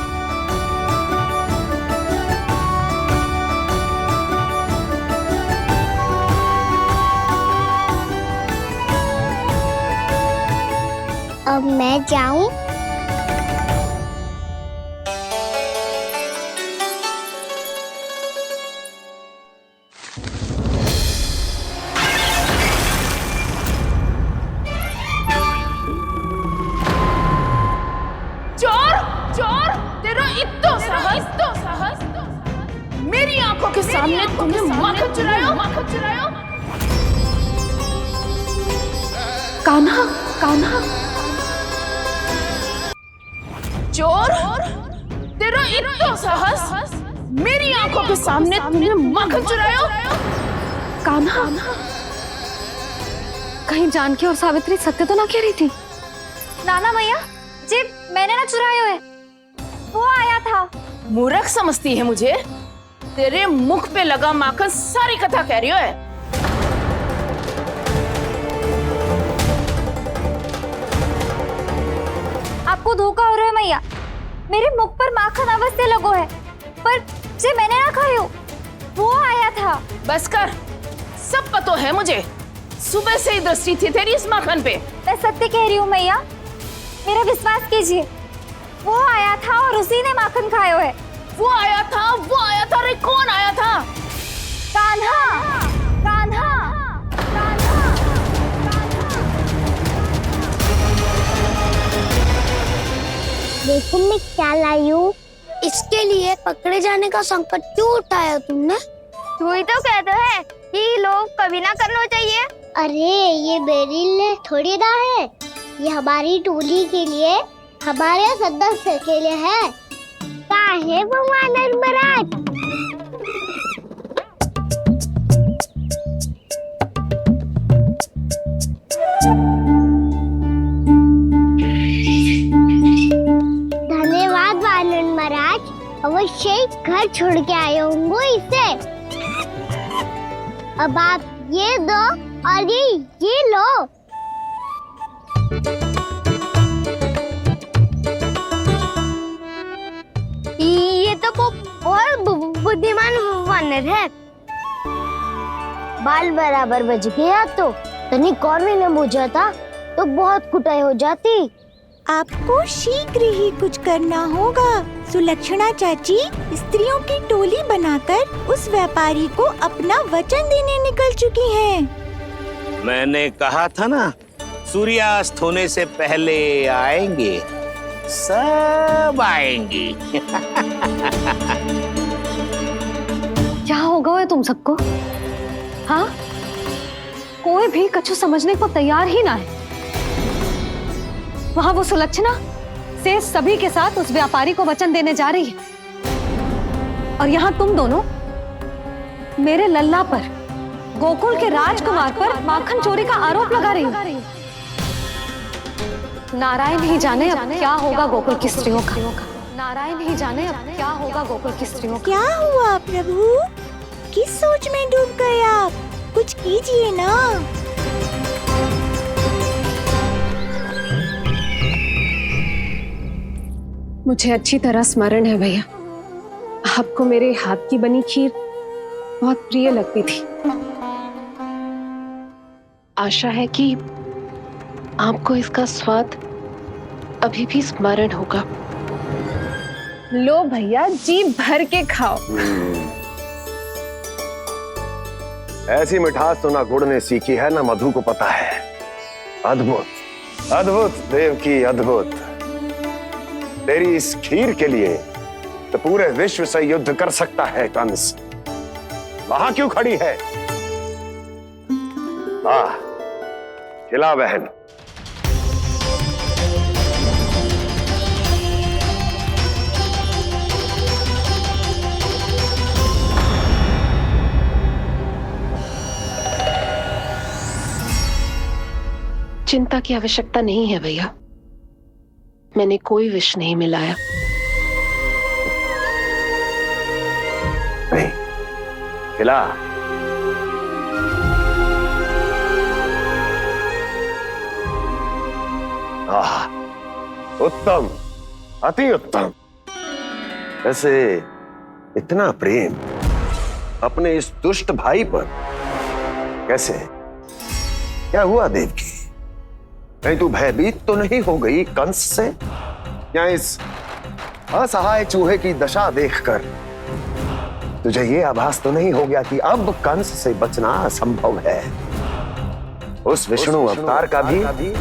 अब मैं जाऊं? चोर चोर, तेरा इतना साहस, मेरी आंखों के सामने तुमने माखन चुराया। कान्हा, कान्हा, चोर, तेरा इतना साहस, मेरी आंखों के सामने तुमने माखन चुराया। कान्हा, कहीं जानकी और सावित्री सत्य तो ना कह रही थी? नाना मैया जी, मैंने ना चुराया है, वो आया था। मूर्ख समझती है मुझे? तेरे मुख पे लगा माखन सारी कथा कह रही है। आपको धोखा हो रहा है मैया, मेरे मुख पर माखन अवश्य लगो है, पर जे मैंने ना खायो, वो आया था। बस कर, सब पता है मुझे, सुबह से ही दृष्टि थी तेरी इस माखन पे। मैं सत्य कह रही हूँ मैया, मेरा विश्वास कीजिए, वो आया था और उसी ने माखन खायो है। वो आया था, अरे कौन आया था? कान्हा, कान्हा, कान्हा। देखो मैं क्या लाई हूँ। इसके लिए पकड़े जाने का संकट क्यों उठाया तुमने? तू ही तो कहते है कि लोग कभी ना करना चाहिए। अरे ये मेरे लिए थोड़ी ना है, ये हमारी टोली के लिए, हमारे सदस्य के लिए है। कहाँ है भगवान धर्मराज? धन्यवाद वानर महाराज, अवश्य ही घर छोड़ के आए होंगे इसे। अब आप ये दो और ये लो। ये तो बहुत बुद्धिमान वानर है। बाल बराबर बज गया तो तनिक और भी न बुझा था तो बहुत कुटाई हो जाती। आपको शीघ्र ही कुछ करना होगा। सुलक्षणा चाची स्त्रियों की टोली बनाकर उस व्यापारी को अपना वचन देने निकल चुकी हैं। मैंने कहा था ना, सूर्यास्त होने से पहले आएंगे, सब आएंगे। क्या होगा है तुम सबको? हाँ, कोई भी कछु समझने को तैयार ही ना है। वहां वो सुलक्षणा से सभी के साथ उस व्यापारी को वचन देने जा रही है, और यहाँ तुम दोनों मेरे लल्ला पर, गोकुल के राजकुमार पर माखन चोरी का आरोप लगा रही हो। नारायण ही जाने अब क्या होगा गोकुल की स्त्रियों का। नारायण ही जाने अब क्या होगा गोकुल की स्त्रियों का। क्या हुआ प्रभु? किस सोच में डूब गए आप? कुछ कीजिए ना। मुझे अच्छी तरह स्मरण है भैया, आपको मेरे हाथ की बनी खीर बहुत प्रिय लगती थी। आशा है कि आपको इसका स्वाद अभी भी स्मरण होगा। लो भैया, जी भर के खाओ। ऐसी मिठास तो ना गुड़ ने सीखी है ना मधु को पता है। अद्भुत अद्भुत देवकी, अद्भुत। तेरी इस खीर के लिए तो पूरे विश्व से युद्ध कर सकता है कंस। वहां क्यों खड़ी है? वाह, खिला बहन। चिंता की आवश्यकता नहीं है भैया, मैंने कोई विष नहीं मिलाया। नहीं, खिला। आह, उत्तम, अति उत्तम। वैसे इतना प्रेम अपने इस दुष्ट भाई पर कैसे? क्या हुआ देवकी? कहीं तू भयभीत तो नहीं हो गई कंस से? या इस असहाय चूहे की दशा देखकर तुझे ये आभास तो नहीं हो गया कि अब कंस से बचना असंभव है? उस विष्णु अवतार का भी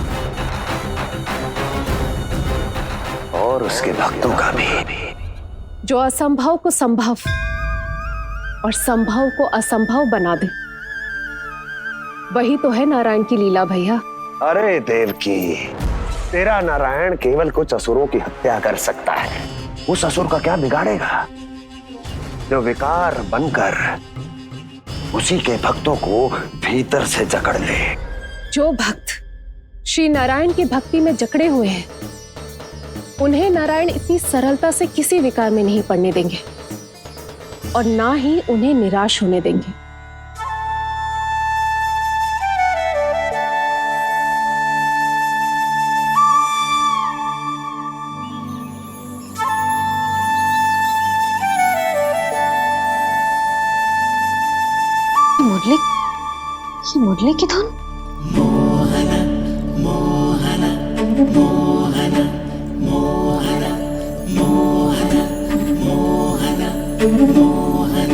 और उसके भक्तों का भी। जो असंभव को संभव और संभव को असंभव बना दे, वही तो है नारायण की लीला भैया। अरे देवकी, तेरा नारायण केवल कुछ असुरों की हत्या कर सकता है। उस असुर का क्या बिगाड़ेगा जो विकार बनकर उसी के भक्तों को भीतर से जकड़ ले। जो भक्त श्री नारायण की भक्ति में जकड़े हुए हैं, उन्हें नारायण इतनी सरलता से किसी विकार में नहीं पड़ने देंगे और ना ही उन्हें निराश होने देंगे। मुरली की धुन। मोहन मोहन मोहन मोहन मोहन मोहन मोहन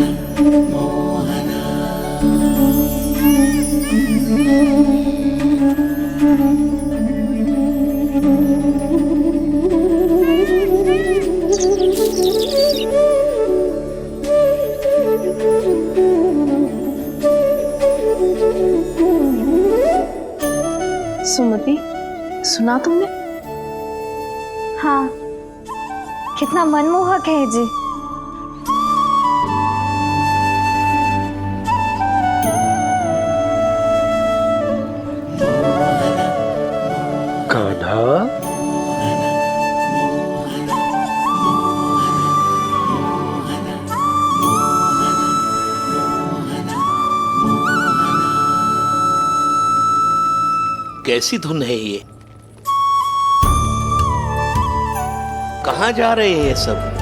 मोहन। सुमति, सुना तुमने? हाँ, कितना मनमोहक है जी। कान्हा, कैसी धुन है ये? कहाँ जा रहे हैं ये सब?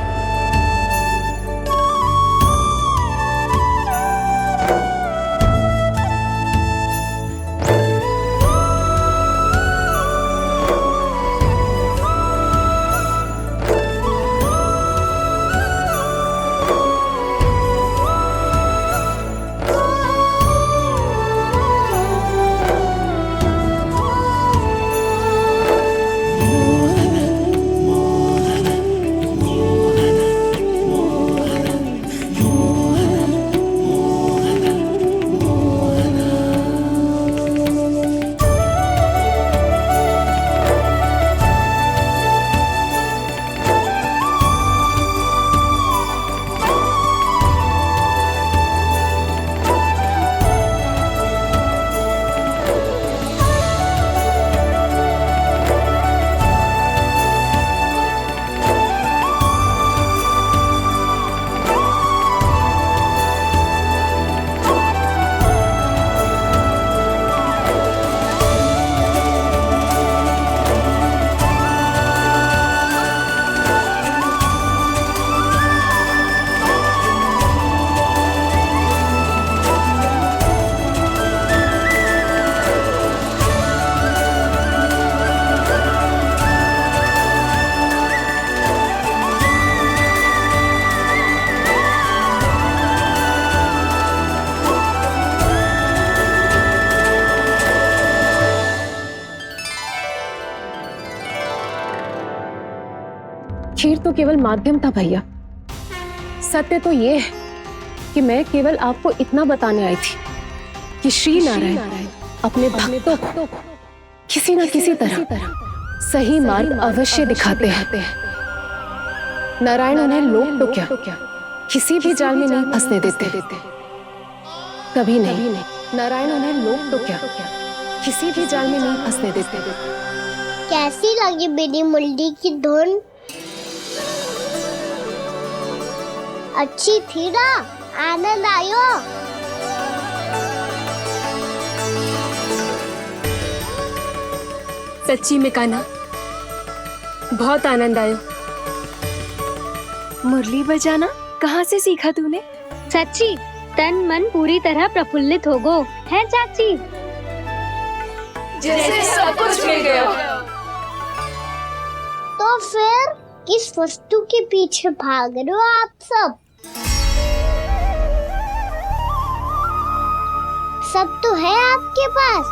केवल माध्यम था भैया। सत्य तो ये है कि मैं केवल आपको इतना बताने आई थी कि श्री नारायण अपने भक्तों को किसी न किसी तरह सही मार्ग अवश्य दिखाते हैं। नारायण उन्हें लोग तो क्या किसी भी जाल में नहीं फंसने देते, कभी नहीं। नारायण उन्हें लोग तो क्या किसी भी जाल में नहीं फंसने देते। कैसी लगी मेरी मुंडी की धुन? अच्छी थी ना? आनंद आयो? सच्ची में कान्हा, बहुत आनंद आयो। मुरली बजाना कहाँ से सीखा तूने? सच्ची तन मन पूरी तरह प्रफुल्लित हो गो है चाची। जैसे सब कुछ मिल गया। तो फिर किस वस्तु के पीछे भाग रहे हो आप सब? सब तो है आपके पास।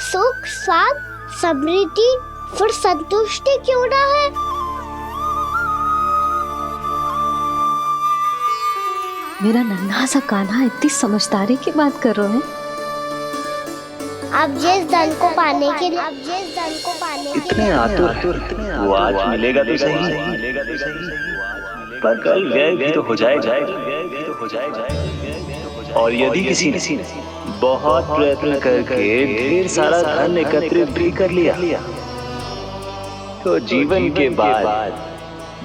सुख, स्वाद, समृद्धि, फिर संतुष्टि क्यों ना है? मेरा नन्हा सा कान्हा इतनी समझदारी की बात कर रहे हैं। अब जिस धन को पाने के लिए इतने आतुर वो आज मिलेगा तो सही, पर कल व्यय भी तो हो जाएगा। और यदि किसी ने बहुत प्रयत्न करके ढेर सारा धन एकत्रित भी कर लिया, तो जीवन के बाद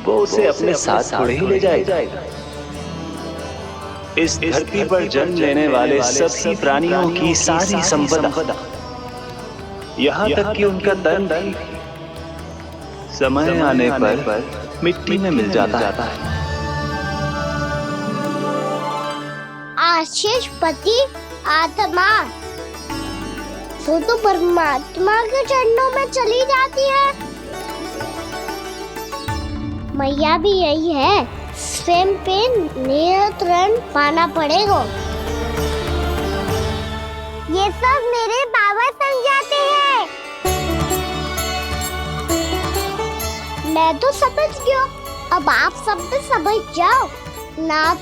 वो उसे अपने साथ थोड़े ही ले जाएगा। इस धरती पर जन्म लेने वाले सभी प्राणियों की सारी संपदा, यहाँ तक कि उनका तन भी समय आने पर मिट्टी में मिल जाता है। आशीष पति आत्मा वो तो परमात्मा के चरणों में चली जाती है। मैया भी यही है, स्वयं पे नियंत्रण पाना पड़ेगा। ये सब मेरे बाबा समझाते हैं। मैं तो समझ गया, अब आप सब भी समझ जाओ ना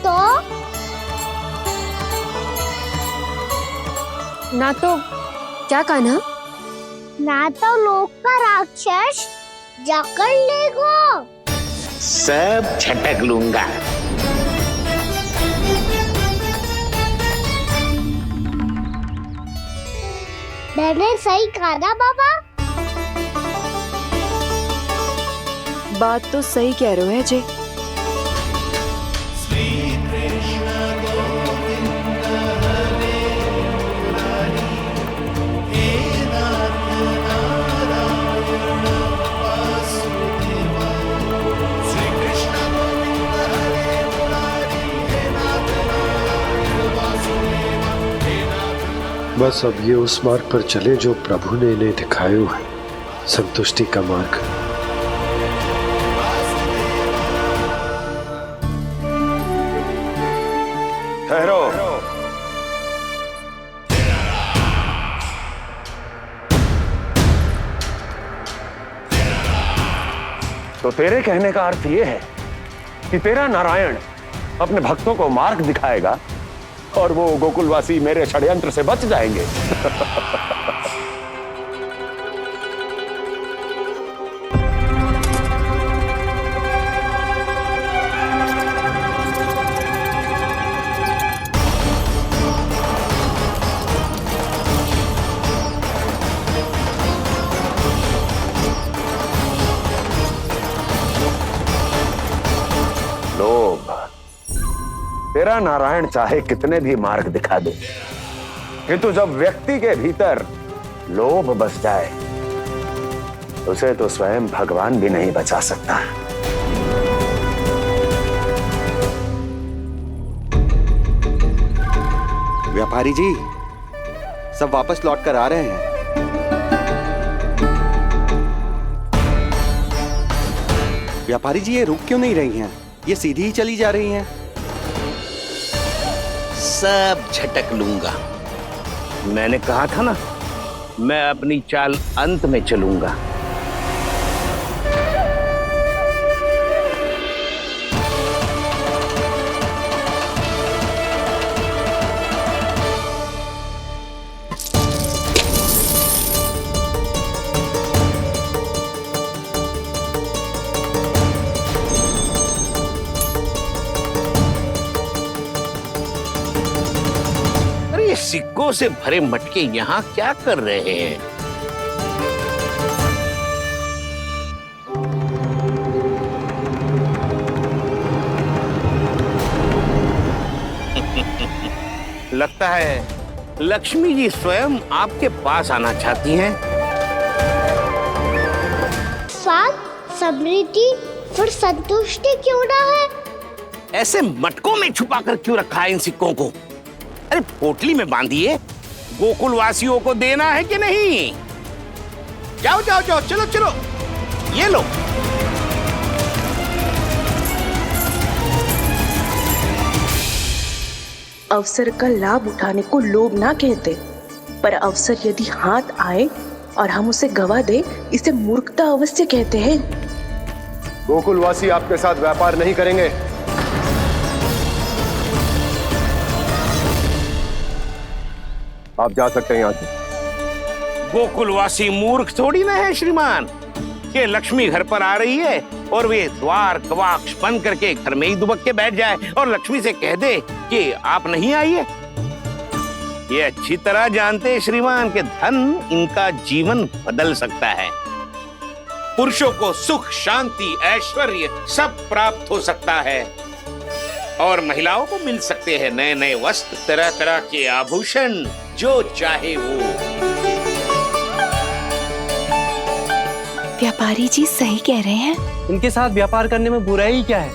तो क्या कान्हा? ना तो लोक का राक्षस जकड़ लेगो। सब झटक लूंगा। मैंने सही कहा ना बाबा? बात तो सही कह रहे हो अजय। बस अब ये उस मार्ग पर चले जो प्रभु ने इन्हें दिखाया है, संतुष्टि का मार्ग। ठहरो। तो तेरे कहने का अर्थ यह है कि तेरा नारायण अपने भक्तों को मार्ग दिखाएगा और वो गोकुलवासी मेरे षड्यंत्र से बच जाएंगे। लोभ, तेरा नारायण चाहे कितने भी मार्ग दिखा दे, किंतु जब व्यक्ति के भीतर लोभ बस जाए, उसे तो स्वयं भगवान भी नहीं बचा सकता। व्यापारी जी, सब वापस लौट कर आ रहे हैं। व्यापारी जी, ये रुक क्यों नहीं रही हैं? ये सीधी ही चली जा रही हैं। सब झटक लूंगा। मैंने कहा था ना, मैं अपनी चाल अंत में चलूंगा। सिक्कों से भरे मटके यहाँ क्या कर रहे हैं? लगता है लक्ष्मी जी स्वयं आपके पास आना चाहती हैं। साथ समृद्धि फिर संतुष्टि क्यों ना है? ऐसे मटकों में छुपा कर क्यों रखा है इन सिक्कों को? अरे पोटली में बांधिए, गोकुल वासियों को देना है कि नहीं? जाओ जाओ जाओ, चलो चलो, ये लो। अवसर का लाभ उठाने को लोभ ना कहते, पर अवसर यदि हाथ आए और हम उसे गवा दे, इसे मूर्खता अवश्य कहते हैं। गोकुलवासी आपके साथ व्यापार नहीं करेंगे। आप जा सकते हैं यहाँ से। गोकुलवासी मूर्ख थोड़ी ना है श्रीमान। ये लक्ष्मी घर पर आ रही है और वे द्वार कवाक्ष बंद करके घर में ही दुबक के बैठ जाए और लक्ष्मी से कह दे कि आप नहीं आइए। ये अच्छी तरह जानते हैं श्रीमान कि धन इनका जीवन बदल सकता है। पुरुषों को सुख, शांति, ऐश्वर्य सब प्राप्त हो सकता है और महिलाओं को मिल सकते हैं नए नए वस्त्र, तरह तरह के आभूषण, जो चाहे वो। व्यापारी जी सही कह रहे हैं। इनके साथ व्यापार करने में बुराई क्या है?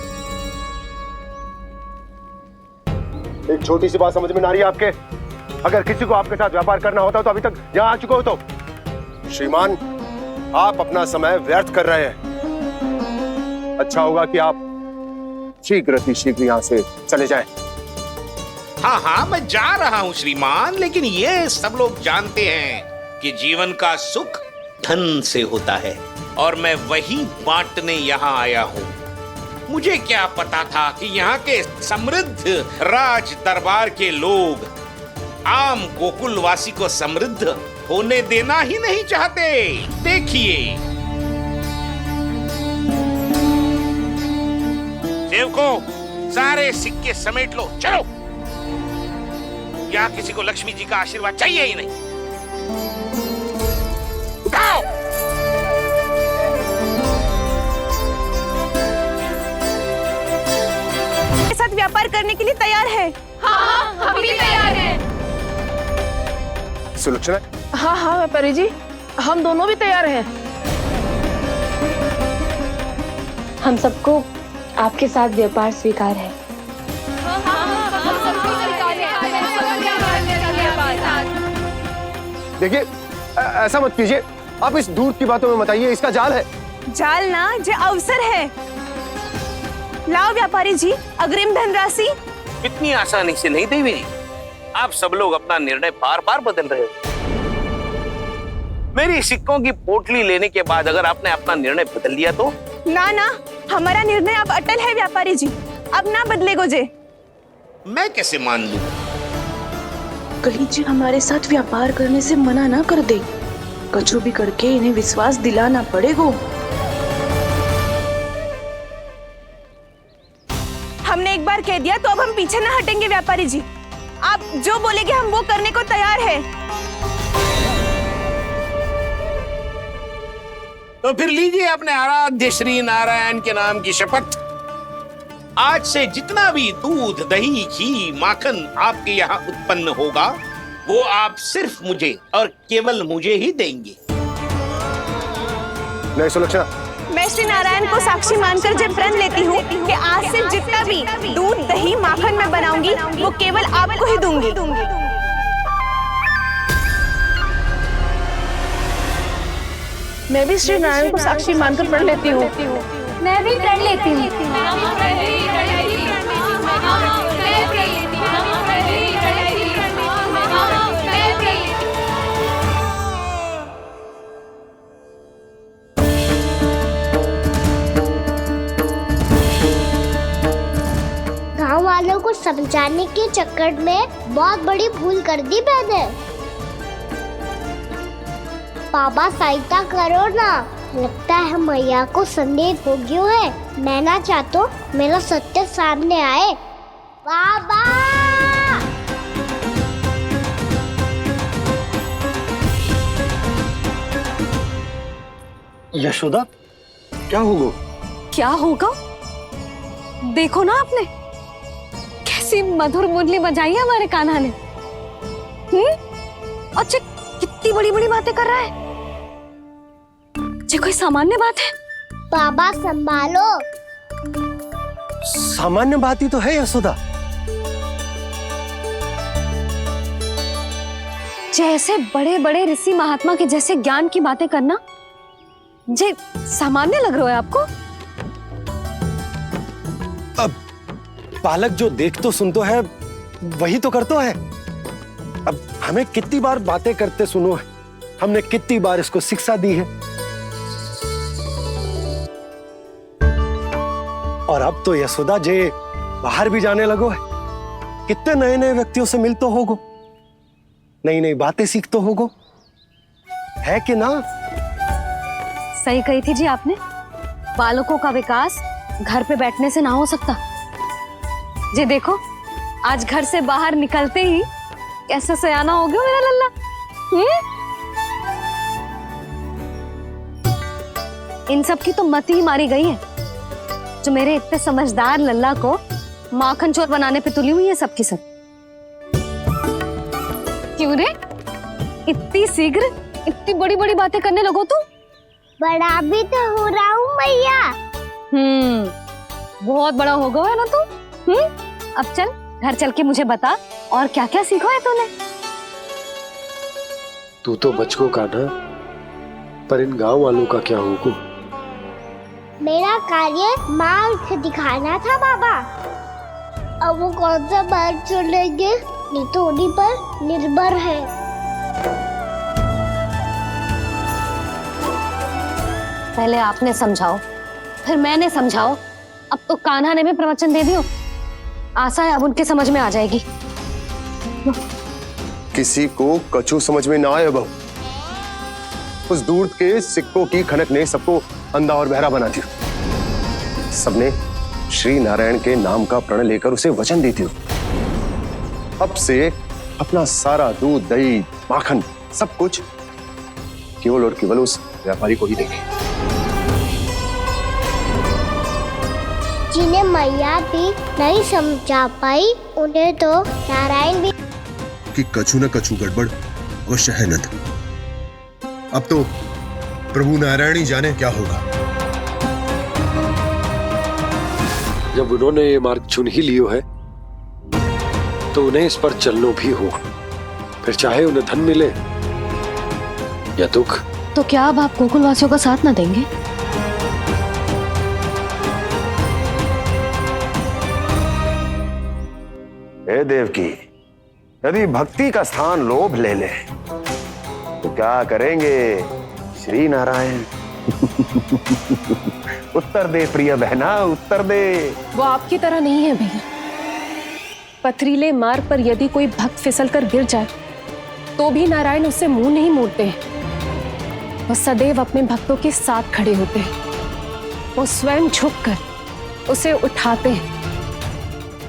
एक छोटी सी बात समझ में ना रही है आपके? अगर किसी को आपके साथ व्यापार करना होता तो अभी तक यहाँ आ चुके हो। तो श्रीमान, आप अपना समय व्यर्थ कर रहे हैं। अच्छा होगा कि आप शीघ्र यहाँ से चले जाएं। हाँ हाँ, मैं जा रहा हूँ श्रीमान, लेकिन ये सब लोग जानते हैं कि जीवन का सुख धन से होता है और मैं वही बांटने यहाँ आया हूँ। मुझे क्या पता था कि यहाँ के समृद्ध राज दरबार के लोग आम गोकुलवासी को समृद्ध होने देना ही नहीं चाहते। देखिए सेवकों, सारे सिक्के समेट लो, चलो। यहाँ किसी को लक्ष्मी जी का आशीर्वाद चाहिए ही नहीं। उठाओ। के साथ व्यापार करने के लिए तैयार है? हाँ, हम भी तैयार हैं। सुलक्षणा? हाँ हाँ व्यापारी जी, हम दोनों भी तैयार हैं। हम सबको आपके साथ व्यापार स्वीकार है। देखिए, ऐसा मत कीजिए। आप इस दूध की बातों में मत आइए, इसका जाल है। जाल ना, जो अवसर है। लाओ व्यापारी जी अग्रिम धनराशि। इतनी आसानी से नहीं देवी जी। आप सब लोग अपना निर्णय बार बार बदल रहे हो। मेरी सिक्कों की पोटली लेने के बाद अगर आपने अपना निर्णय बदल लिया तो? ना ना, हमारा निर्णय अब अटल है व्यापारी जी, अब ना बदलेगो जे। मैं कैसे मान लूं? कली जी हमारे साथ व्यापार करने से मना ना कर दे। कछु भी करके इन्हें विश्वास दिलाना पड़ेगा। हमने एक बार कह दिया तो अब हम पीछे ना हटेंगे व्यापारी जी। आप जो बोलेंगे हम वो करने को तैयार है। तो फिर लीजिए अपने आराध्य श्री नारायण के नाम की शपथ। आज से जितना भी दूध, दही, घी, माखन आपके यहाँ उत्पन्न होगा वो आप सिर्फ मुझे और केवल मुझे ही देंगे। नहीं सुलक्षणा, मैं श्री नारायण को साक्षी मानकर जब प्रण लेती हूँ कि आज से जितना भी दूध, दही, माखन मैं बनाऊंगी वो केवल आपको ही दूंगी। मैं भी श्री नारायण को साक्षी मानकर प्रण लेती हूँ। मैं भी प्रण लेती हूँ। गांव वालों को समझाने के चक्कर में बहुत बड़ी भूल कर दी मैंने। बाबा सहायता करो ना। लगता है मैया को संदेह हो गया है। मैं ना चाहता मेरा सत्य सामने आए। बाबा! यशोदा, क्या होगा? क्या होगा? देखो ना आपने कैसी मधुर मुरली बजाई है हमारे कान्हा ने। अच्छा, कितनी बड़ी बड़ी बातें कर रहा है। ये कोई सामान्य बात है? बाबा संभालो। सामान्य बात ही तो है यशोदा। जैसे बड़े बड़े ऋषि महात्मा के जैसे ज्ञान की बातें करना जे सामान्य लग रहा है आपको? अब बालक जो देख तो सुन तो है, वही तो करतो है। अब हमें कितनी बार बातें करते सुनो है, हमने कितनी बार इसको शिक्षा दी है। और अब तो यशोदा जे बाहर भी जाने लगो है, कितने नए नए व्यक्तियों से मिल तो होगो, नई नई बातें सीख तो होगो, है कि ना? सही कही थी जी आपने। बालकों का विकास घर पे बैठने से ना हो सकता। जी देखो, आज घर से बाहर निकलते ही कैसे सयाना हो गया मेरा लल्ला। इन सब की तो मत ही मारी गई है, जो मेरे इतने समझदार लल्ला को माखन चोर बनाने पे तुली हुई है सबकी सब। क्यों रे, इतनी शीघ्र इतनी बड़ी बड़ी बातें करने लगो तू? बड़ा भी तो हो रहा हूँ मैया। बहुत बड़ा हो गया है ना तू। अब चल घर चल के मुझे बता, और क्या क्या सीखा है तूने? तू तो बचको कान्हा, पर इन गांव वालों का क्या होगा? मेरा कार्य मार्ग दिखाना था बाबा। अब वो कौन सा मार्ग चुनेंगे, ये तो उन्हीं पर निर्भर है। पहले आपने समझाओ, फिर मैंने समझाओ, अब तो कान्हा ने भी प्रवचन दे दियो। आशा है अब उनके समझ में आ जाएगी। किसी को कछु समझ में ना आए बहू। उस दूर के सिक्कों की खनक ने सबको अंधा और बहरा बना दिया। सबने श्री नारायण के नाम का प्रण लेकर उसे वचन दी थी। अब से अपना सारा दूध, दही, माखन सब कुछ केवल और केवल उस व्यापारी को ही देंगे। जिन्हें मैया भी नहीं समझा पाई, उन्हें तो नारायण भी। कि कछु न कछु गड़बड़ अवश्य है नंद। अब तो प्रभु नारायण ही जाने क्या होगा। जब उन्होंने ये मार्ग चुन ही लियो है, तो उन्हें इस पर चलना भी हो, फिर चाहे उन्हें धन मिले या दुख। तो क्या अब आप गोकुलवासियों का साथ न देंगे? हे देवकी, यदि भक्ति का स्थान लोभ ले ले तो क्या करेंगे श्री नारायण? उत्तर दे प्रिय बहना, उत्तर दे। वो आपकी तरह नहीं है भैया। पथरीले मार्ग पर यदि कोई भक्त फिसलकर गिर जाए तो भी नारायण उससे मुंह नहीं मोड़ते हैं। वो सदैव अपने भक्तों के साथ खड़े होते हैं। वो स्वयं झुककर उसे उठाते हैं,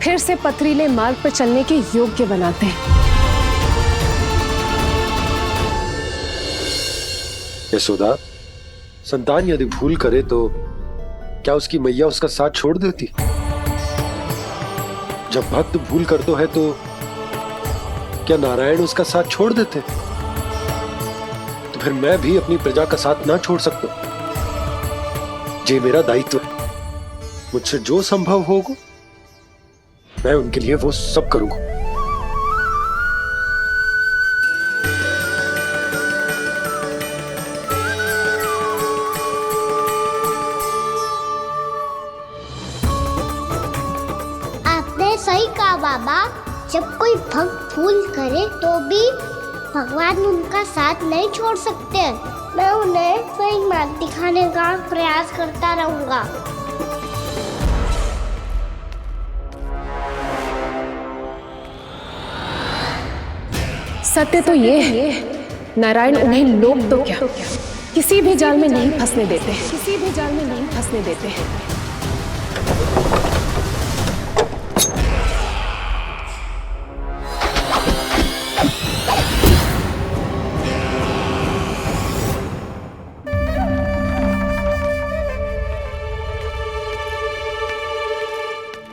फिर से पथरीले मार्ग पर चलने के योग्य बनाते हैं। यशोदा, संतान यदि भूल करे तो क्या उसकी मैया उसका साथ छोड़ देती? जब भक्त भूल करता है तो क्या नारायण उसका साथ छोड़ देते? तो फिर मैं भी अपनी प्रजा का साथ ना छोड़ सकता। ये मेरा दायित्व है। मुझसे जो संभव होगा मैं उनके लिए वो सब करूंगा। आपने सही कहा बाबा। जब कोई भक्त भूल करे तो भी भगवान उनका साथ नहीं छोड़ सकते। मैं उन्हें सही मार्ग दिखाने का प्रयास करता रहूंगा। सत्य तो ये है, नारायण उन्हें लोभ तो क्या किसी भी जाल में नहीं फंसने देते, किसी भी जाल में नहीं फंसने देते हैं।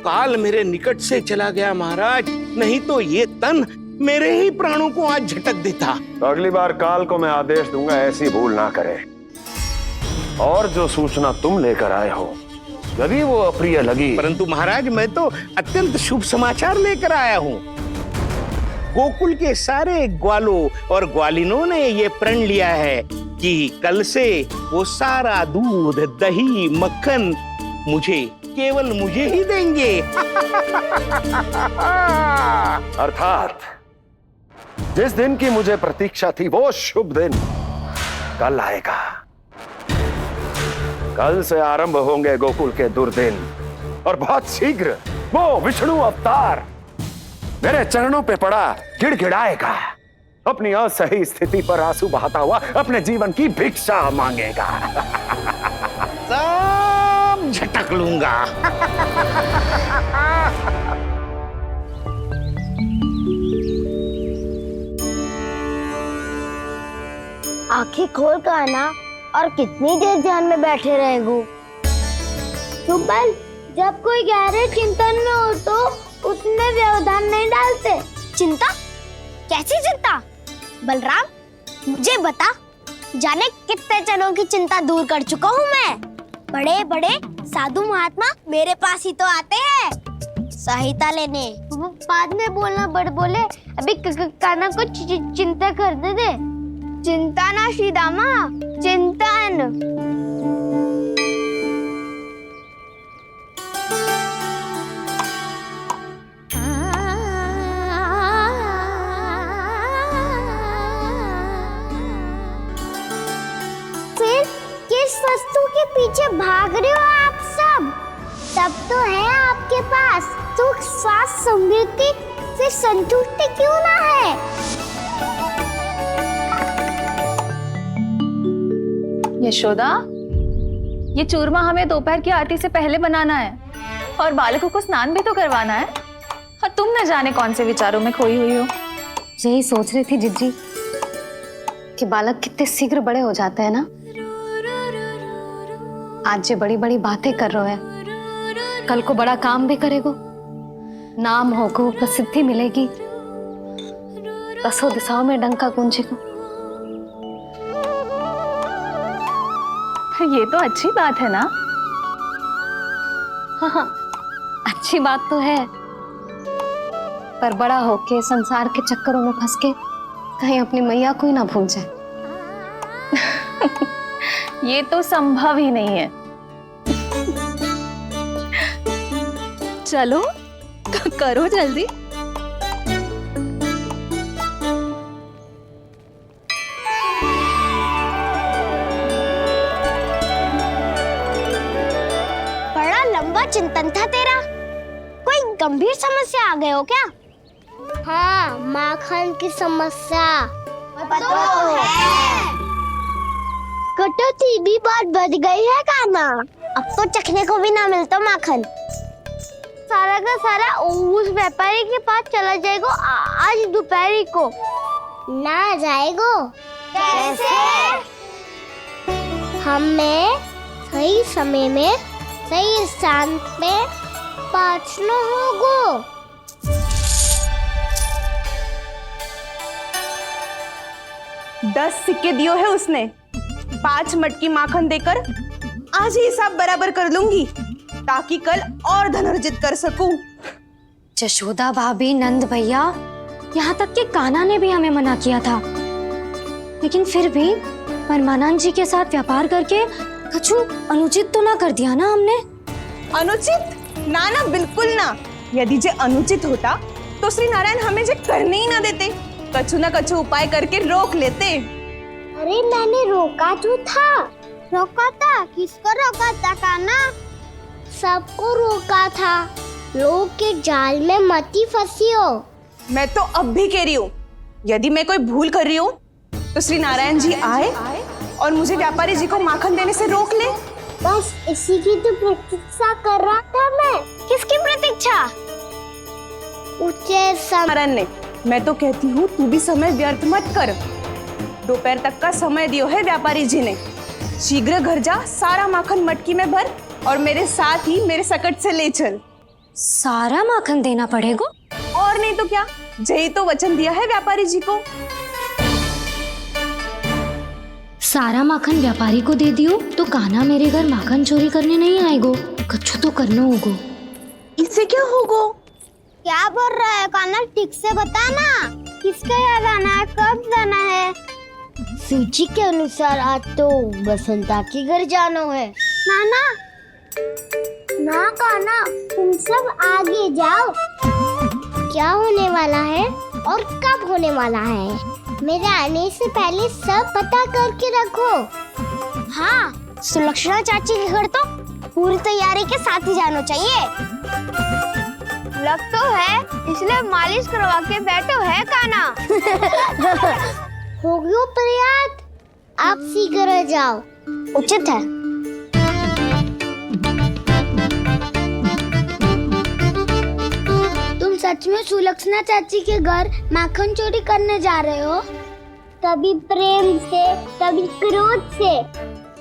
काल मेरे निकट से चला गया महाराज, नहीं तो ये तन मेरे ही प्राणों को आज झटक देता। तो अगली बार काल को मैं आदेश दूंगा ऐसी भूल ना करे। और जो सूचना तुम लेकर आए हो यदि वो अप्रिय लगी, परंतु महाराज मैं तो अत्यंत शुभ समाचार लेकर आया हूँ। गोकुल के सारे ग्वालों और ग्वालिनों ने ये प्रण लिया है कि कल से वो सारा दूध, दही, मक्खन मुझे, केवल मुझे ही देंगे। अर्थात जिस दिन की मुझे प्रतीक्षा थी वो शुभ दिन कल आएगा। कल से आरंभ होंगे गोकुल के दुर्दिन और बहुत शीघ्र वो विष्णु अवतार मेरे चरणों पे पड़ा गिड़गिड़ाएगा, अपनी असही स्थिति पर आंसू बहाता हुआ अपने जीवन की भिक्षा मांगेगा। सब झटक लूंगा। आंखें खोल कर आना और कितनी देर ध्यान में बैठे रहेगो। सुबह जब कोई गहरे चिंतन में हो तो उसमें व्यवधान नहीं डालते। चिंता? कैसी चिंता? बलराम मुझे बता, जाने कितने जनों की चिंता दूर कर चुका हूँ मैं। बड़े बड़े साधु महात्मा मेरे पास ही तो आते हैं सहायता लेने। बाद में बोलना बड़ बोले, अभी कान्हा को चिंता करने दे। चिंता ना श्रीदामा, चिंतन। फिर किस वस्तु के पीछे भाग रहे हो आप सब? सब तो है आपके पास, सुख, स्वास्थ्य, समृद्धि, फिर संतुष्टि क्यों ना है? यशोदा, ये चूरमा हमें दोपहर की आरती से पहले बनाना है और बालकों को स्नान भी तो करवाना है। और तुम न जाने कौन से विचारों में खोई हुई हो। यही सोच रही थी जिज्जी कि बालक कितने शीघ्र बड़े हो जाते हैं ना। आज ये बड़ी बड़ी बातें कर रहे हैं, कल को बड़ा काम भी करेगो, नाम होगो, प्रसिद्धि मिलेगी, दसों दिशाओं में डंका गूंजेगो। ये तो अच्छी बात है ना। हाँ, अच्छी बात तो है, पर बड़ा होके संसार के चक्करों में फंस के कहीं अपनी मैया को ही ना भूल जाए। ये तो संभव ही नहीं है। चलो करो जल्दी। बड़ा लंबा चिंतन था तेरा। कोई गंभीर समस्या आ गए हो क्या? हाँ, माखन की समस्या तो है। कटौती भी बहुत बढ़ गई है कान्हा। अब तो चखने को भी ना मिलता माखन। सारा का सारा उस व्यापारी के पास चला जाएगा आज दोपहर को। ना जाएगो? कैसे? हमें सही समय में सही स्थान पे पहुंचना होगा। दस सिक्के दियो है उसने, 5 मटकी माखन देकर आज ही हिसाब बराबर कर लूंगी ताकि कल और धन अर्जित कर सकूं। यशोदा भाभी, नंद भैया, यहाँ तक कि कान्हा ने भी हमें मना किया था, लेकिन फिर भी परमानंद जी के साथ व्यापार करके कछु अनुचित तो ना कर दिया ना हमने? अनुचित? ना ना, बिल्कुल ना। यदि जे अनुचित होता तो श्री नारायण हमें जे करने ही ना देते, कछु ना कछु उपाय करके रोक लेते। अरे मैंने रोका तो था। रोका था? किसको रोका था कान्हा? सबको रोका था। लोग के जाल में मत ही फंसी हो। मैं तो अब भी कह रही हूँ, यदि मैं कोई भूल कर रही हूँ तो श्री नारायण जी आए और मुझे व्यापारी जी को माखन देने से रोक ले। बस इसी की तो प्रतीक्षा कर रहा था मैं। किसकी प्रतीक्षा? नारायण ने। मैं तो कहती हूँ तू भी समय व्यर्थ मत कर। दोपहर तक का समय दियो है व्यापारी जी ने। शीघ्र घर जा, सारा माखन मटकी में भर और मेरे साथ ही मेरे सकट से ले चल। सारा माखन देना पड़ेगा? और नहीं तो क्या, जय तो वचन दिया है व्यापारी जी को। सारा माखन व्यापारी को दे दियो तो कान्हा मेरे घर माखन चोरी करने नहीं आएगो, कछु तो करना होगो। इससे क्या होगो? क्या बोल रहा है कान्हा, ठीक से बता ना, किसका यहाँ जाना है, कब जाना है? सूची के अनुसार आज तो बसंता के घर जाना है। नाना ना कान्हा, तुम सब आगे जाओ। क्या होने वाला है और कब होने वाला है, मेरे आने से पहले सब पता करके रखो। हाँ, सुलक्षणा चाची के घर तो पूरी तैयारी के साथ ही जाना चाहिए। लग तो है, इसलिए मालिश करवा के बैठो है कान्हा। हो गयो प्रयास, आप शीघ्र जाओ, उचित है। तुम सच में सुलक्षणा चाची के घर माखन चोरी करने जा रहे हो? कभी प्रेम से, कभी क्रोध से,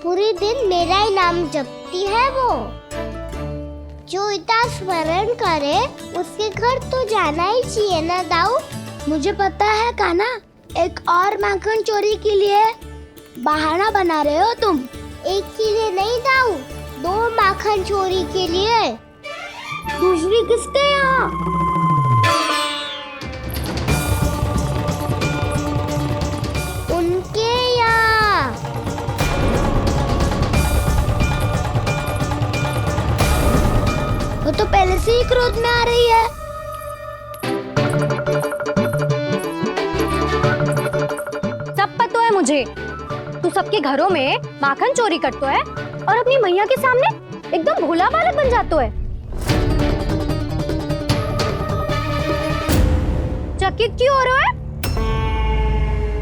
पूरे दिन मेरा ही नाम जपती है वो। जो इतना स्मरण करे उसके घर तो जाना ही चाहिए ना दाऊ। मुझे पता है कान्हा, एक और माखन चोरी के लिए बहाना बना रहे हो तुम। एक के लिए नहीं दाऊ, 2 माखन चोरी के लिए। दूसरी किसके यहाँ? उनके यहाँ। वो तो पहले से ही क्रोध में आ रही है। सब पता है मुझे, तू सबके घरों में माखन चोरी करतो है और अपनी मैया के सामने एकदम भोला बालक बन जातो है। चकित क्यों हो रहा है?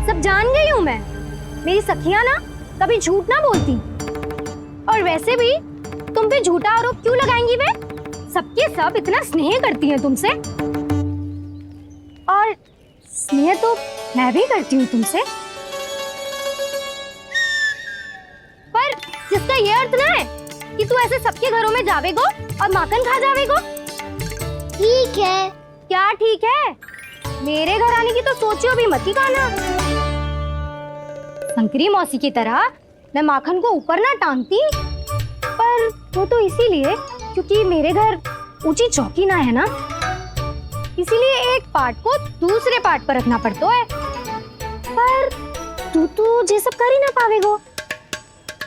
सब जान गई हूँ मैं, मेरी सखियां ना कभी झूठ ना बोलती। और वैसे भी तुम पे झूठा आरोप क्यों लगाएंगी वे? सबके सब इतना स्नेह करती हैं तुमसे, और स्नेह तो मैं भी करती हूँ तुमसे, पर जिसका ये अर्थ ना है कि तू ऐसे सबके घरों में जावेगो और माखन खा जावेगो। ठीक है। क्या ठीक है? मेरे घर आने की तो सोचियो भी मत ही कान्हा। शंकरी मौसी की तरह मैं माखन को ऊपर ना टांगती, पर वो तो इसीलिए क्योंकि मेरे घर ऊंची चौकी ना है ना, इसीलिए एक पार्ट को दूसरे पार्ट पर रखना पड़ता है। पर तू तो ये सब कर ही ना पावेगो,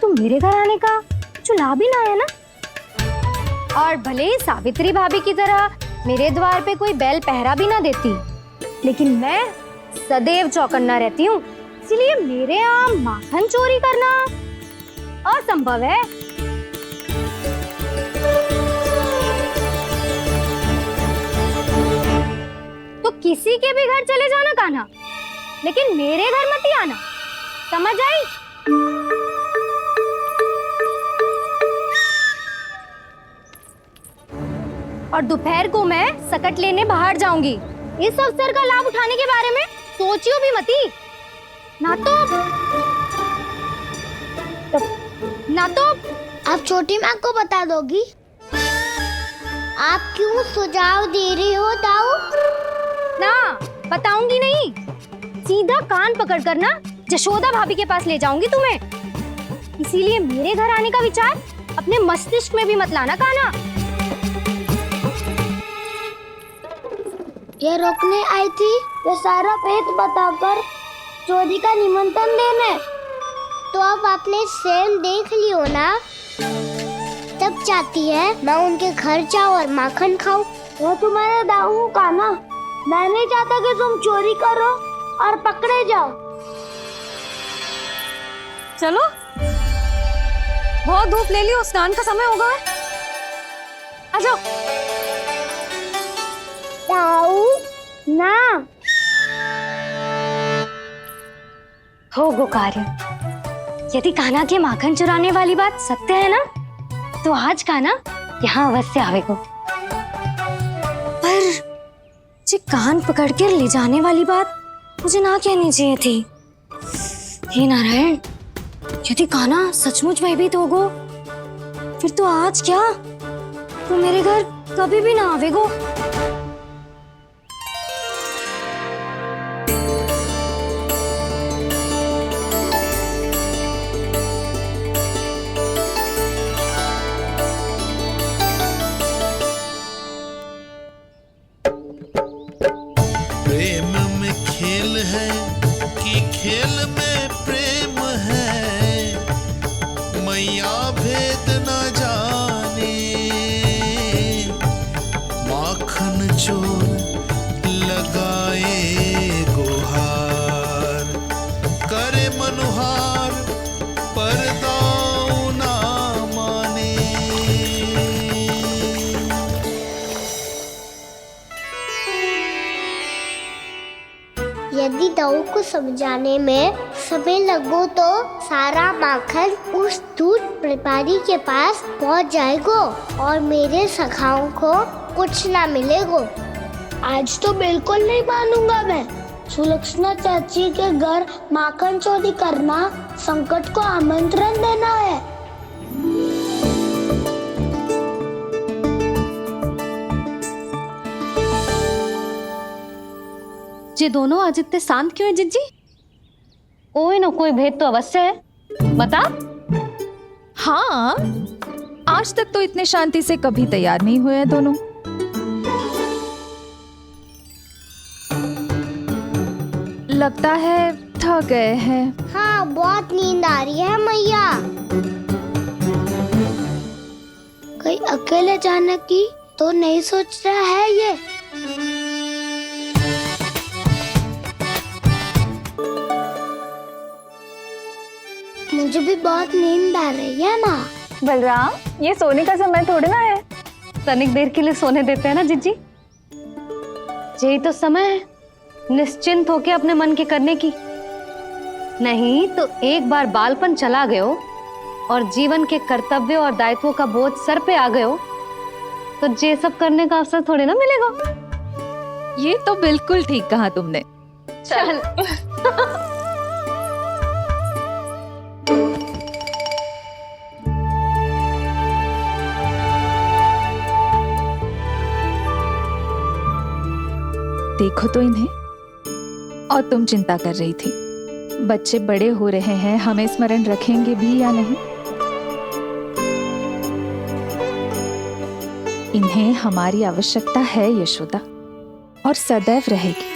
तो मेरे घर आने का कुछ लाभ ही ना है ना। और भले ही सावित्री भाभी की तरह मेरे द्वार पे कोई बैल पहरा भी ना देती, लेकिन मैं सदैव चौकन्ना रहती हूँ, इसलिए मेरे यहाँ माखन चोरी करना असंभव है। तो किसी के भी घर चले जाना कान्हा, लेकिन मेरे घर मत ही आना, समझ आई? और दोपहर को मैं सकट लेने बाहर जाऊंगी। इस अवसर का लाभ उठाने के बारे में सोचियो भी मती, ना तो आप छोटी माँ को बता दोगी? आप क्यों सुझाव दे रही हो दाऊ? ना, बताऊंगी नहीं, सीधा कान पकड़ कर ना जशोदा भाभी के पास ले जाऊंगी तुम्हें। इसीलिए मेरे घर आने का विचार अपने मस्तिष्क में भी मत लाना कान्हा। ये रोकने आई थी वो सारा भेद बताकर चोरी का निमंत्रण देने, तो अब आपने स्वयं देख लियो ना। तब चाहती है मैं उनके घर जाऊँ और माखन खाऊं। वो तुम्हारा दाऊ कान्हा, मैं नहीं चाहता कि तुम चोरी करो और पकड़े जाओ। चलो, बहुत धूप ले लियो, स्नान का समय होगा। आ जाओ। दाऊ ना हो गो कार्य। यदि कान्हा के माखन चुराने वाली बात सत्य है ना, तो आज कान्हा यहाँ अवश्य आवेगो। पर जी कान पकड़ कर ले जाने वाली बात मुझे ना कहनी चाहिए थी। हे नारायण, यदि कान्हा सचमुच भयभीत होगो, फिर तो आज क्या, तो मेरे घर कभी भी ना आवेगो। प्रेम में खेल है कि खेल में प्रेम है, मैया भेद न जाने। माखन चोर लगाए गुहार, करे मनुहार पर दाऊ ना माने। यदि दाऊ को समझाने में समय लगो तो सारा माखन उस दूध व्यापारी के पास पहुंच जाएगा और मेरे सखाओं को कुछ ना मिलेगा। आज तो बिल्कुल नहीं मानूंगा मैं। सुलक्षणा चाची के घर माखन चोरी करना संकट को आमंत्रण देना है। ये दोनों आज इतने शांत क्यों है जिज्जी? कोई ना कोई भेद तो अवश्य है, बता। हाँ, आज तक तो इतने शांति से कभी तैयार नहीं हुए हैं दोनों। लगता है थक गए हैं। हाँ, बहुत नींद आ रही है मैया। कहीं अकेले जाने की तो नहीं सोच रहा है ये? मुझे भी बहुत नींद आ रही है माँ। बलराम, ये सोने का समय थोड़ी ना है। तनिक देर के लिए सोने देते हैं ना जिज्जी। यही तो समय है निश्चिंत होके अपने मन के करने की। नहीं तो एक बार बालपन चला गयो और जीवन के कर्तव्यों और दायित्वों का बोझ सर पे आ गयो तो ये सब करने का अवसर थोड़ी ना मिलेगा। ये तो बिल्कुल ठीक कहा तुमने। चल। देखो तो इन्हें। और तुम चिंता कर रही थी बच्चे बड़े हो रहे हैं, हमें स्मरण रखेंगे भी या नहीं। इन्हें हमारी आवश्यकता है यशोदा, और सदैव रहेगी।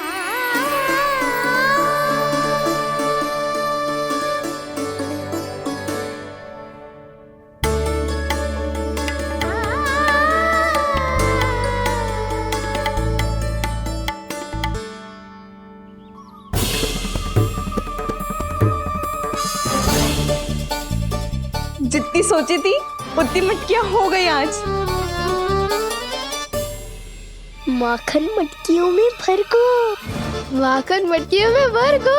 जितनी सोची थी उतनी मटकियां हो गई आज। माखन मटकियों में भर को। माखन मटकियों में भर को।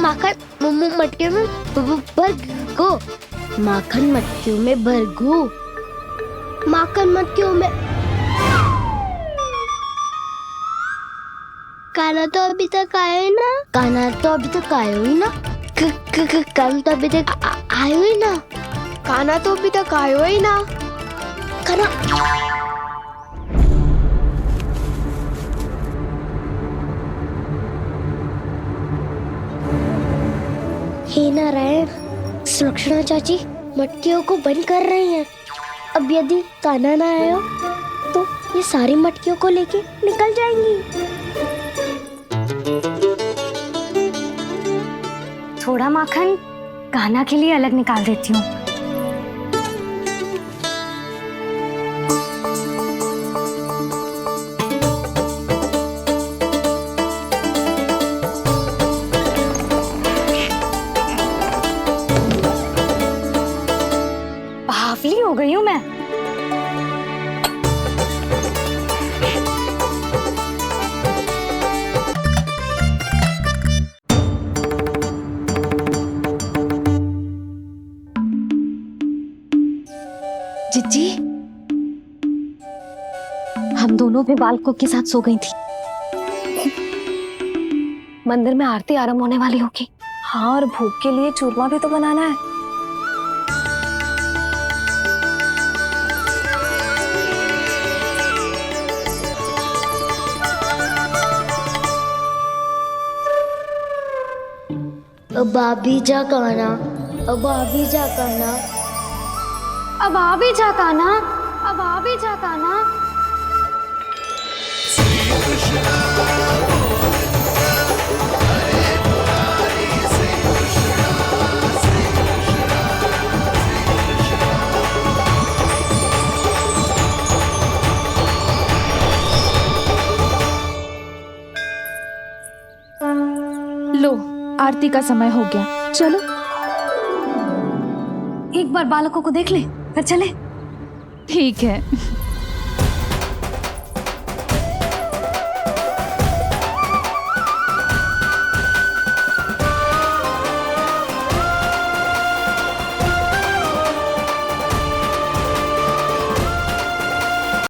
माखन मटकियों में भर को। माखन मटकियों में भर को। माखन मटकियों में। काना तो अभी तक आया ही ना। काना तो अभी तक आया ही ना। काना तो अभी तक आयो ही ना। काना तो अभी तक आयो ही ना। काना हे नारायण, सुलक्षणा चाची मटकियों को बंद कर रही हैं। अब यदि काना ना आया तो ये सारी मटकियों को लेके निकल जाएंगी। थोड़ा माखन कान्हा के लिए अलग निकाल देती हूँ। बावली हो गई हूँ मैं। जिज्जी, हम दोनों भी बालकों के साथ सो गई थी। मंदिर में आरती आरंभ होने वाली होगी। हाँ, और भूख के लिए चूरमा भी तो बनाना है। अब आ भी जा कान्हा, अब आ भी जा कान्हा, अब आ भी जा कान्हा, अब आ भी जा कान्हा। लो, आरती का समय हो गया, चलो। एक बार बालकों को देख ले, फिर चले। ठीक है।